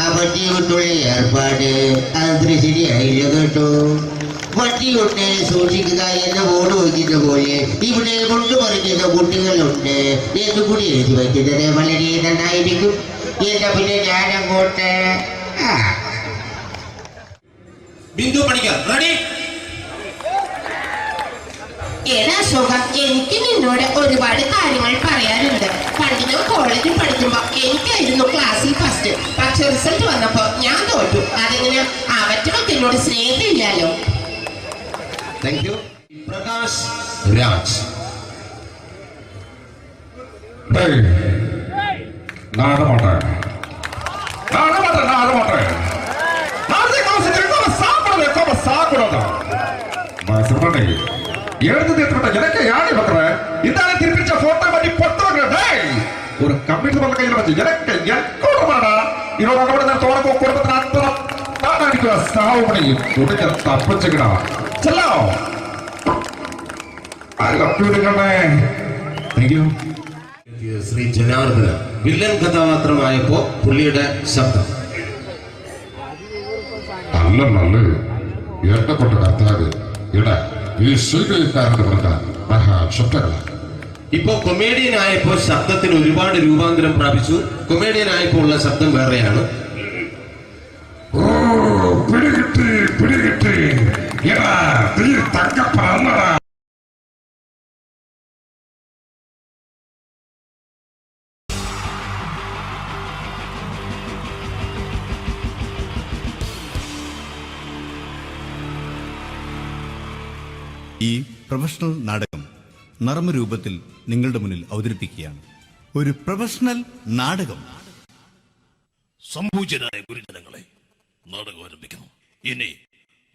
ആ വട്ടി കൊണ്ടുള്ള ഏർപ്പാട് അത്ര ശരിയായില്ല കേട്ടോ. വട്ടി കൊണ്ട് സൂക്ഷിക്കുക എന്ന ബോർഡ് വയ്ക്കുന്ന പോലെ ഇവിടെ കൊണ്ടുപറിക്കുന്ന കുട്ടികളുണ്ട് എന്ന് കൂടി എഴുതി വയ്ക്കുന്നത് വളരെ നന്നായിരിക്കും. എന്നാ പിന്നെ ഞാനങ്ങോട്ട് ബിന്ദു പണിക്കർ. റെഡി? ഏതാ അശോക, എനിക്ക് നിന്നോട് ഒരുപാട് കാര്യങ്ങൾ പറയാനുണ്ട്. പണ്ട് ഞാൻ കോളേജിൽ പഠിക്കുമ്പോ എനിക്കായിരുന്നു ക്ലാസ്സിൽ ഫസ്റ്റ്. പക്ഷെ റിസൾട്ട് വന്നപ്പോ ഞാൻ തോറ്റു. അതെങ്ങനെ അവറ്റൊക്കെ എന്നോട് സ്നേഹമില്ലല്ലോ. Thank you. പ്രകാശ് രാജ്. சாவுமணி எழுந்து தேர்த்துவிட்ட எனக்கு யானை பக்கற இதான திருப்பிச்ச போட்டோ பண்ணி பொட்டுங்க டேய் ஒரு கம்ப்யூட்டர் பண்ண கையில வச்சு எனக்கு எக்கோடமாடா இவரோட கூட நான் தோட குடும்பத்துல அத்தரம் தாடிக்குற சாவுமணி உடக்க தப்பிச்சுக்கடா செல்லோ I love you കണ്ണേ Thank you Shri Janardhana villain കഥാപാത്രമായപ്പോ പുള്ളിയുടെ ശബ്ദം അല്ലല്ലേ എന്നെ കൊണ്ട് കർത്താവ് ഇടാ ഈ ശൈലിക്കാരന്റെ പറഞ്ഞ മഹാശബ്ദങ്ങളാണ് ഇപ്പോ കൊമേഡിയൻ ആയപ്പോ ശബ്ദത്തിന് ഒരുപാട് രൂപാന്തരം പ്രാപിച്ചു കൊമേഡിയൻ ആയപ്പോ ഉള്ള ശബ്ദം വേറെയാണ് ഓ പിടികിട്ടി എടാ തീ തങ്കപ്പറന്നടാ ഈ പ്രൊഫഷണൽ നാടകം നർമ്മരൂപത്തിൽ നിങ്ങളുടെ മുന്നിൽ അവതരിപ്പിക്കുകയാണ്. ഒരു പ്രൊഫഷണൽ നാടകം. സംപൂജ്യരായ ഗുരുജനങ്ങളെ, നാടകം ആരംഭിക്കുന്നു. ഇനി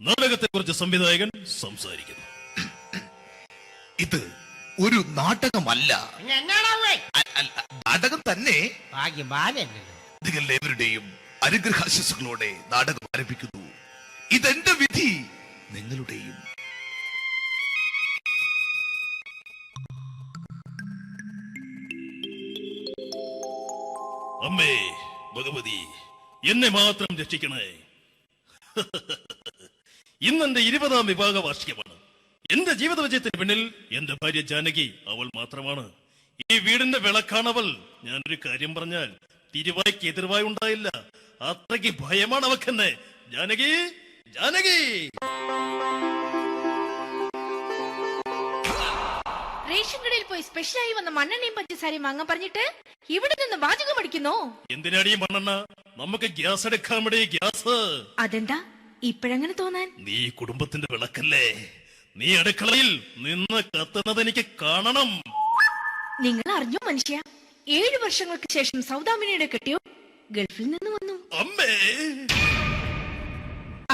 നാടകത്തെക്കുറിച്ച് സംവിധായകൻ സംസാരിക്കുന്നു. ഇത് ഒരു നാടകമല്ല, നാടകം തന്നെ. നിങ്ങളെവരുടെയും അനുഗ്രഹാശിസുകളോടെ നാടകം ആരംഭിക്കുന്നു. ഇതെന്റെ വിധി, നിങ്ങളുടെയും. അമ്മേ ഭഗവതി, എന്നെ മാത്രം രക്ഷിക്കണേ. ഇന്നെന്റെ 20ാം വിവാഹ വാർഷികമാണ്. എന്റെ ജീവിത വിജയത്തിന് പിന്നിൽ എന്റെ ഭാര്യ ജാനകി അവൾ മാത്രമാണ്. ഈ വീടിന്റെ വിളക്കാണവൾ. ഞാനൊരു കാര്യം പറഞ്ഞാൽ തിരുവായ്ക്ക് എതിർവായി ഉണ്ടായില്ല. അത്രയ്ക്ക് ഭയമാണ് അവക്കെന്നെ. ജാനകി, ജാനകി. റേഷൻ കടയിൽ പോയി സ്പെഷ്യലായി വന്ന മണ്ണെണ്ണയും പഞ്ചസാരയും വാങ്ങാൻ പറഞ്ഞിട്ട് ഇവിടെ നിന്ന് വാചകം അടിക്കുന്നോ? എന്തിനാടി മണ്ണെണ്ണ? നമുക്ക് ഗ്യാസ് എടുക്കാൻ വേണ്ടി ഗ്യാസ്. അതെന്താ ഇപ്പോഴങ്ങനെ തോന്നാൻ? നീ കുടുംബത്തിന്റെ വിളക്കല്ലേ. നീ അടുക്കളയിൽ നിന്ന് കത്തുന്നത് എനിക്ക് കാണണം. നിങ്ങൾ അറിഞ്ഞോ മനുഷ്യ, 7 വർഷങ്ങൾക്ക് ശേഷം സൗദാമിനിയുടെ കെട്ടിയോ ഗൾഫിൽ നിന്ന് വന്നു. അമ്മേ,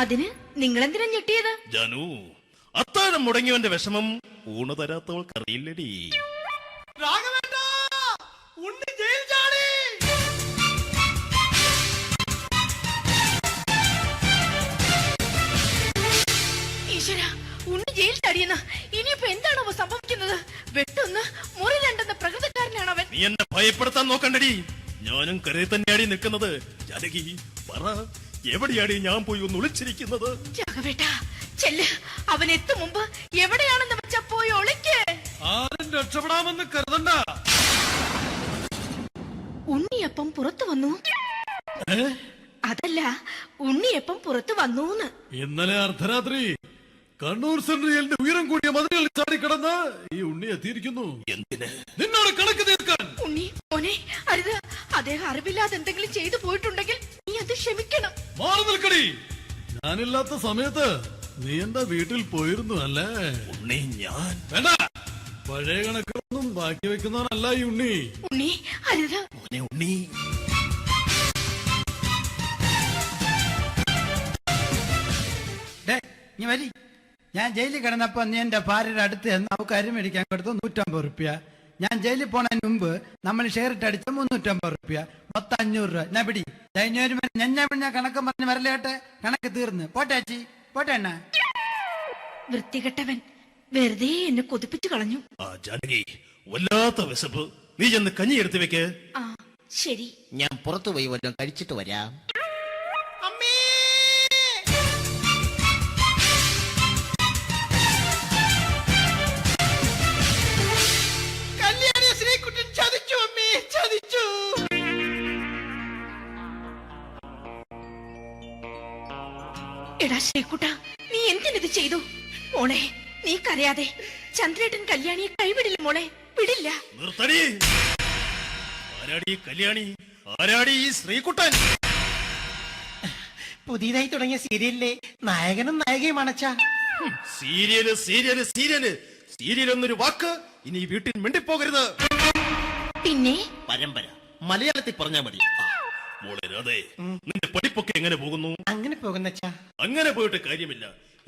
അതിന് നിങ്ങൾ എന്തിനാ ഞെട്ടിയത്? ജാനു, അത്താഴം മുടങ്ങിയവന്റെ വിഷമം ഊണ് തരാത്തവൾക്ക് അറിയില്ലടി. ഈശ്വര, ഉണ്ണി ജയിൽ ചാടിയെന്ന്. ഇനിയിപ്പോ എന്താണോ സംഭവിക്കുന്നത്? വെട്ടൊന്ന് മുറി രണ്ടെന്ന പ്രകൃതക്കാരനാണ് അവൻ. നീ എന്നെ ഭയപ്പെടുത്താൻ നോക്കണ്ടടി. ഞാനും കരയിൽ തന്നെയാടി നിൽക്കുന്നത്. ജാനകി, പറ, എവിടെയാടി ഞാൻ പോയി ഒന്ന് ഒളിച്ചിരിക്കുന്നത്? രാഘവേട്ടാ, ചെല്ല്. അവൻ എത്തും മുമ്പ് എവിടെയാണെന്ന് വെച്ചാ പോയി ഒളിക്ക്. ആരും രക്ഷപ്പെടാമെന്ന് കരുതണ്ട. ഉണ്ണിയപ്പം പുറത്തു വന്നു. അതല്ല, ഉണ്ണിയപ്പം പുറത്തു വന്നൂന്ന്. ഇന്നലെ അർദ്ധരാത്രി കണ്ണൂർ സെൻട്രലിന്റെ ഉയരം കൂടിയ മതിലുകളിൽ ചാടിക്കിടന്ന് ഈ ഉണ്ണി എത്തിയിരിക്കുന്നു. എന്തിന്? നിന്നോട് കണക്ക് തീർക്കാൻ. ഉണ്ണി മോനെ, അരുത്. അദ്ദേഹം അറിവില്ലാതെ എന്തെങ്കിലും ചെയ്തു പോയിട്ടുണ്ടെങ്കിൽ നീ അത് ക്ഷമിക്കണം. മാറി നിൽക്കടി. ഞാനില്ലാത്ത സമയത്ത് നീ എന്താ വീട്ടിൽ പോയിരുന്നു അല്ലേ? ഉണ്ണി, ഞാൻ വേണ്ട. പഴയ കണക്കൊന്നും ബാക്കി വെക്കുന്നവനല്ല ഈ ഉണ്ണി. ഉണ്ണി, അരുത്. മോനെ ഉണ്ണി. ഞാൻ ജയിലിൽ കിടന്നപ്പോ നീ എന്റെ ഭാര്യയുടെ അടുത്ത് എന്ന് അവർക്ക് അരി മേടിക്കാൻ കൊടുത്തു 150 റുപ്യ. ഞാൻ ജയിലിൽ പോണതിന് മുമ്പ് നമ്മൾ ഷെയർ ഇട്ട് അടിച്ച 350 റുപ്യ, മൊത്തം 500 രൂപ. ഞാൻ പിടി ഞാൻ കണക്ക് പറഞ്ഞ് വരലേട്ടെ. കണക്ക് തീർന്ന് പോട്ടേച്ചി, പോട്ടെ എണ്ണ. വൃത്തികെട്ടവൻ വെറുതെ എന്നെ കൊതിപ്പിച്ചു കളഞ്ഞു. ജാനകി, വല്ലാത്ത വിശപ്പ്. നീ ചെന്ന് കഞ്ഞി എടുത്തു വെക്ക്. ആ ശരി. ഞാൻ പുറത്തു പോയി വല്ലതും കഴിച്ചിട്ട് വരാം. എടാ ശ്രീകുട്ട, നീ എന്തിനിത് ചെയ്തു? മോളെ, നീ കരയാതെ. ചന്ദ്രേട്ടൻ കല്യാണിയെ കൈവിടില്ല മോളെ, വിടില്ല. നിർത്തടി. ആരാടി കല്യാണി? ആരാടി ഈ ശ്രീകുട്ടൻ? പുതിയതായി തുടങ്ങിയ സീരിയലിലെ നായകനും നായികയും അണച്ചാ. സീരിയല് സീരിയല് സീരിയല് സീരിയൽ എന്നൊരു വാക്ക് ഇനി വീട്ടിൽ മിണ്ടിപ്പോകരുത്. പിന്നെ പരമ്പര മലയാളത്തിൽ പറഞ്ഞാ മതി. മോളെ രാധേ, നിന്റെ പഠിപ്പൊക്കെ എങ്ങനെ പോകുന്നു? അങ്ങനെ പോകുന്ന അങ്ങനെ പോയിട്ട് കാര്യമില്ല.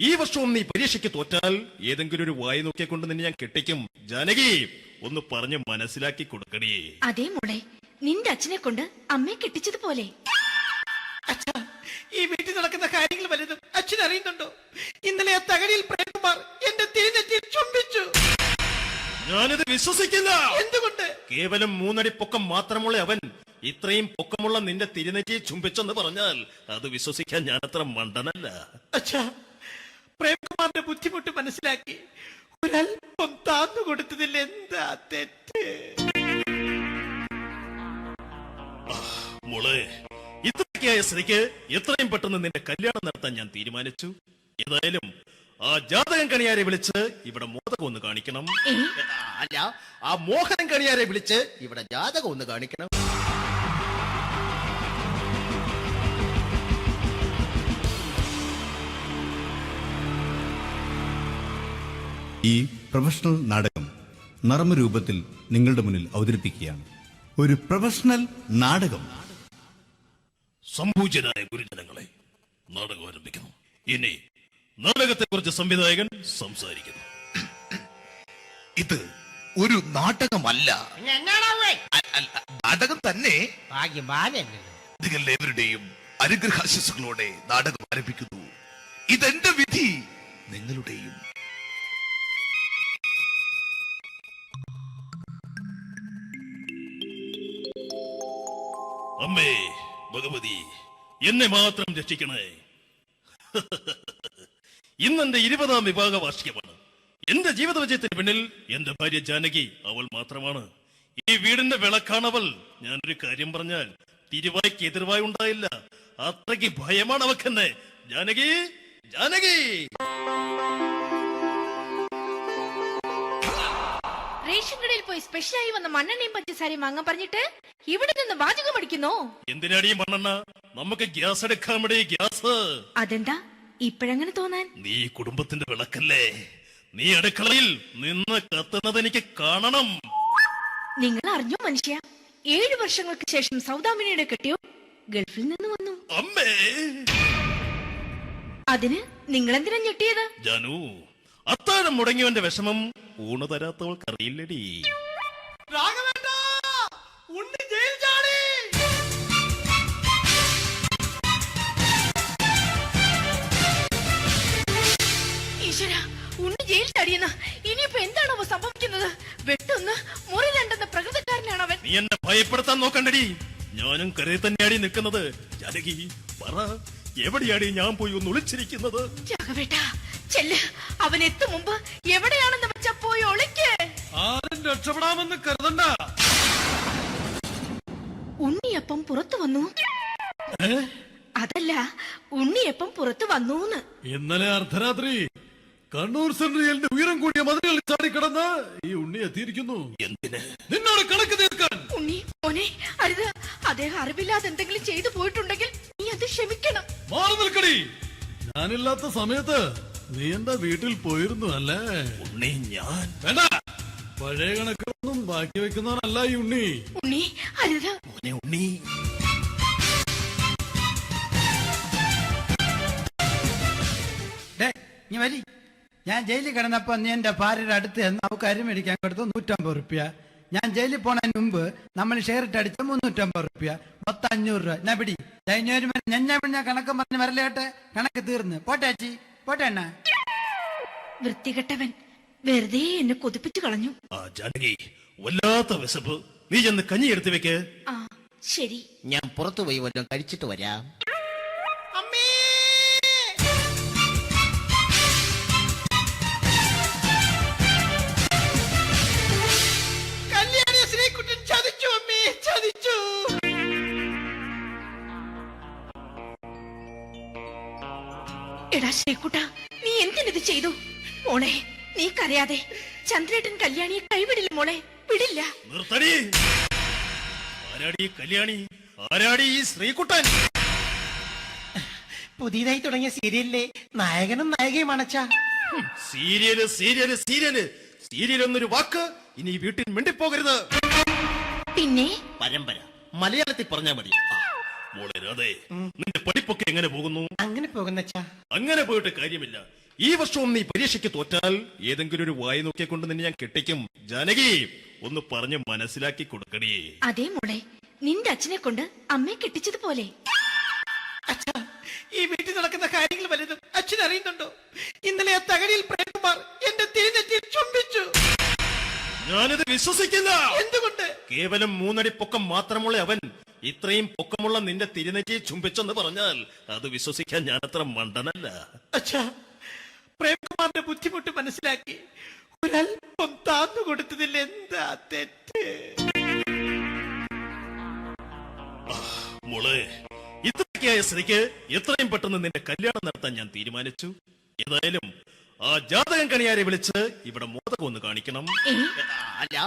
ഈ വർഷവും നീ പരീക്ഷയ്ക്ക് തോറ്റാൽ ഏതെങ്കിലും ഒരു വായി നോക്കിക്കൊണ്ട് നിന്നെ ഞാൻ കെട്ടിക്കും. ജാനകി, ഒന്ന് പറഞ്ഞ് മനസ്സിലാക്കി കൊടുക്കണേ. അതേ മോളെ, നിന്റെ അച്ഛനെ കൊണ്ട് അമ്മയെ കെട്ടിച്ചതുപോലെ. ഈ വീട്ടിൽ നടക്കുന്ന കാര്യങ്ങൾ വലുതും അച്ഛൻ അറിയുന്നുണ്ടോ? ഇന്നലെ ആ തകഴിയിൽ പ്രേംകുമാർ എന്റെ തിരിഞ്ഞെത്തി ചുംബിച്ചു. ഞാനിത് വിശ്വസിക്കില്ല. എന്തുകൊണ്ട്? കേവലം 3 അടി പൊക്കം മാത്രമുള്ള അവൻ ഇത്രയും പൊക്കമുള്ള നിന്റെ തിരുനെറ്റിയെ ചുംബിച്ചെന്ന് പറഞ്ഞാൽ അത് വിശ്വസിക്കാൻ ഞാൻ അത്ര മണ്ടനല്ല. അച്ഛാ, പ്രേംകുമാറിന്റെ ബുദ്ധിമുട്ട് മനസ്സിലാക്കി ഒരല്പം താന്നു കൊടുത്തതിൽ എന്താ തെറ്റ്? മോളെ, ഇത്രയ്ക്കായ സ്ഥിതിക്ക് എത്രയും പെട്ടെന്ന് നിന്റെ കല്യാണം നടത്താൻ ഞാൻ തീരുമാനിച്ചു. ഏതായാലും ആ ജാതകം കണിയാരെ വിളിച്ച് ഇവിടെ മോദകം ഒന്ന് കാണിക്കണം. അല്ല, ആ മോഹനം കണിയാരെ വിളിച്ച് ഇവിടെ ജാതകം ഒന്ന് കാണിക്കണം. ഈ പ്രൊഫഷണൽ നാടകം നർമ്മരൂപത്തിൽ നിങ്ങളുടെ മുന്നിൽ അവതരിപ്പിക്കുകയാണ്. ഒരു പ്രൊഫഷണൽ നാടകം. സംപൂജ്യരായ ഗുരുജനങ്ങളെ, നാടകം ആരംഭിക്കുന്നു. ഇനി നാടകത്തെക്കുറിച്ച് സംവിധായകൻ സംസാരിക്കുന്നു. ഇത് ഒരു നാടകമല്ല, നാടകം തന്നെ. നിങ്ങളെവരുടെയും അനുഗ്രഹാശിസുകളോടെ നാടകം ആരംഭിക്കുന്നു. ഇതെന്റെ വിധി, നിങ്ങളുടെയും. അമ്മേ ഭഗവതി, എന്നെ മാത്രം രക്ഷിക്കണേ. ഇന്നെന്റെ 20ാം വിവാഹ വാർഷികമാണ്. എന്റെ ജീവിത വിജയത്തിന് പിന്നിൽ എന്റെ ഭാര്യ ജാനകി അവൾ മാത്രമാണ്. ഈ വീടിന്റെ വിളക്കാണവൾ. ഞാനൊരു കാര്യം പറഞ്ഞാൽ തിരുവായ്ക്ക് എതിർവായി ഉണ്ടായില്ല. അത്രയ്ക്ക് ഭയമാണ് അവക്കെന്നെ. ജാനകി, ജാനകി. റേഷൻ കടയിൽ പോയി സ്പെഷ്യലായി വന്ന മണ്ണെണ്ണയും പഞ്ചസാരയും വാങ്ങാൻ പറഞ്ഞിട്ട് ഇവിടെ നിന്ന് വാചകം അടിക്കുന്നോ? എന്തിനാടി മണ്ണെണ്ണ? നമുക്ക് ഗ്യാസ് എടുക്കാൻ വേണ്ടി ഗ്യാസ്. അതെന്താ ഇപ്പോഴങ്ങനെ തോന്നാൻ? നീ കുടുംബത്തിന്റെ വിളക്കല്ലേ. നീ അടുക്കളയിൽ നിന്ന് കത്തുന്നത് എനിക്ക് കാണണം. നിങ്ങൾ അറിഞ്ഞോ മനുഷ്യ, 7 വർഷങ്ങൾക്ക് ശേഷം സൗദാമിനിയുടെ കെട്ടിയോ ഗൾഫിൽ നിന്ന് വന്നു. അമ്മേ, അതിന് നിങ്ങൾ എന്തിനാ ഞെട്ടിയത്? ജാനു, അത്താഴം മുടങ്ങിയവന്റെ വിഷമം ഊണ് തരാത്തവൾക്ക് അറിയില്ലടി. ഈശ്വര, ഉണ്ണി ജയിൽ ചാടിയെന്ന്. ഇനിയിപ്പോ എന്താണോ സംഭവിക്കുന്നത്? വെട്ടൊന്ന് മുറി രണ്ടെന്ന പ്രകൃതക്കാരനാണ് അവൻ. നീ എന്നെ ഭയപ്പെടുത്താൻ നോക്കണ്ടടി. ഞാനും കരയിൽ തന്നെയാടി നിൽക്കുന്നത്. ജാനകി, പറ, എവിടെയാടി ഞാൻ പോയി ഒന്ന് ഒളിച്ചിരിക്കുന്നത്? രാഘവേട്ടാ, ചെല്ല്. അവൻ എത്തും മുമ്പ് എവിടെയാണെന്ന് വെച്ചാ പോയി ഒളിക്ക്. ആരും രക്ഷപ്പെടാമെന്ന് കരുതണ്ട. ഉണ്ണിയപ്പം പുറത്തു വന്നു. അതല്ല, ഉണ്ണിയപ്പം പുറത്തു വന്നൂന്ന്. ഇന്നലെ അർദ്ധരാത്രി കണ്ണൂർ സെൻട്രലിന്റെ ഉയരം കൂടിയ മതിലുകളിൽ ചാടിക്കിടന്ന് ഈ ഉണ്ണി എത്തിയിരിക്കുന്നു. എന്തിന്? നിന്നോട് കണക്ക് തീർക്കാൻ. ഉണ്ണി മോനെ, അരുത്. അദ്ദേഹം അറിവില്ലാതെ എന്തെങ്കിലും ചെയ്തു പോയിട്ടുണ്ടെങ്കിൽ നീ അത് ക്ഷമിക്കണം. മാറി നിൽക്കടി. ഞാനില്ലാത്ത സമയത്ത് നീ എന്താ വീട്ടിൽ പോയിരുന്നു അല്ലേ? ഉണ്ണി, ഞാൻ വേണ്ട. പഴയ കണക്കൊന്നും ബാക്കി വെക്കുന്നവനല്ല ഈ ഉണ്ണി. ഉണ്ണി, അരുത്. ഉണ്ണി, നീ വരി. ഞാൻ ജയിലിൽ കിടന്നപ്പോ നീ എന്റെ ഭാര്യയുടെ അടുത്ത് എന്ന് അവൾക്ക് അരി മേടിക്കാൻ കൊടുത്തു 150 റുപ്യ. ഞാൻ ജയിലിൽ പോണതിന് മുമ്പ് നമ്മൾ ഷെയർ ഇട്ട് അടിച്ച 350 റുപ്യ, മൊത്തം 500 രൂപ. ഞാൻ പിടി. ഞാൻ കണക്ക് പറഞ്ഞ് വരലേട്ടെ. കണക്ക് തീർന്ന്. പോട്ടെ അച്ചി, പോട്ടെ അണ്ണ. വൃത്തികെട്ടവൻ വെറുതെ എന്നെ കൊതിപ്പിച്ചു കളഞ്ഞു. ജാനകി, വല്ലാത്ത വിശപ്പ്. നീ ചെന്ന് കഞ്ഞി എടുത്തു വെക്ക്. ആ ശരി. ഞാൻ പുറത്തു പോയി വല്ലതും കഴിച്ചിട്ട് വരാം. എടാ ശ്രീകുട്ട, നീ എന്തിനിത് ചെയ്തു? മോളെ, നീ കരയാതെ. ചന്ദ്രേട്ടൻ കല്യാണിയെ കൈവിടില്ല മോളെ, വിടില്ല. നിർത്തടി. ആരാടി കല്യാണി? ആരാടി ഈ ശ്രീകുട്ടൻ? പുതിയതായി തുടങ്ങിയ സീരിയലിലെ നായകനും നായികയും അണച്ചാ. സീരിയല് സീരിയല് സീരിയല് സീരിയൽ എന്നൊരു വാക്ക് ഇനി വീട്ടിൽ മിണ്ടിപ്പോകരുത്. പിന്നെ പരമ്പര മലയാളത്തിൽ പറഞ്ഞാൽ മതി. മോളെ രാധേ, നിന്റെ പഠിപ്പൊക്കെ എങ്ങനെ പോകുന്നു? അങ്ങനെ പോകുന്ന അങ്ങനെ പോയിട്ട് കാര്യമില്ല. ഈ വർഷവും നീ പരീക്ഷയ്ക്ക് തോറ്റാൽ ഏതെങ്കിലും ഒരു വായി നോക്കിക്കൊണ്ട് നിന്നെ ഞാൻ കെട്ടിക്കും. ജാനകി, ഒന്ന് പറഞ്ഞ് മനസ്സിലാക്കി കൊടുക്കണേ. അതേ മോളെ, നിന്റെ അച്ഛനെ കൊണ്ട് അമ്മയെ കെട്ടിച്ചതുപോലെ. ഈ വീട്ടിൽ നടക്കുന്ന കാര്യങ്ങൾ വലുതും അച്ഛൻ അറിയുന്നുണ്ടോ? ഇന്നലെ ആ തകഴിയിൽ പ്രേംകുമാർ എന്റെ തിരിഞ്ഞെത്തി ചുംബിച്ചു. ഞാനിത് വിശ്വസിക്കില്ല. എന്തുകൊണ്ട്? കേവലം 3 അടി പൊക്കം മാത്രമുള്ള അവൻ ഇത്രയും പൊക്കമുള്ള നിന്റെ തിരുനെറ്റിയെ ചുംബിച്ചെന്ന് പറഞ്ഞാൽ അത് വിശ്വസിക്കാൻ ഞാൻ അത്ര മണ്ടനല്ല. അച്ഛാ, പ്രേംകുമാറിന്റെ ബുദ്ധിമുട്ട് മനസ്സിലാക്കി ഒരല്പം താന്നു കൊടുത്തതിൽ എന്താ തെറ്റ്? മോളെ, ഇത്രയ്ക്കായ സ്ഥിതിക്ക് എത്രയും പെട്ടെന്ന് നിന്റെ കല്യാണം നടത്താൻ ഞാൻ തീരുമാനിച്ചു. ഏതായാലും ആ ജാതകം കണിയാരെ വിളിച്ച് ഇവിടെ മോദകം ഒന്ന് കാണിക്കണം. അല്ല,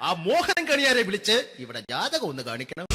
ആ മോഹനം കണിയാരെ വിളിച്ച് ഇവിടെ ജാതകം ഒന്ന് കാണിക്കണം.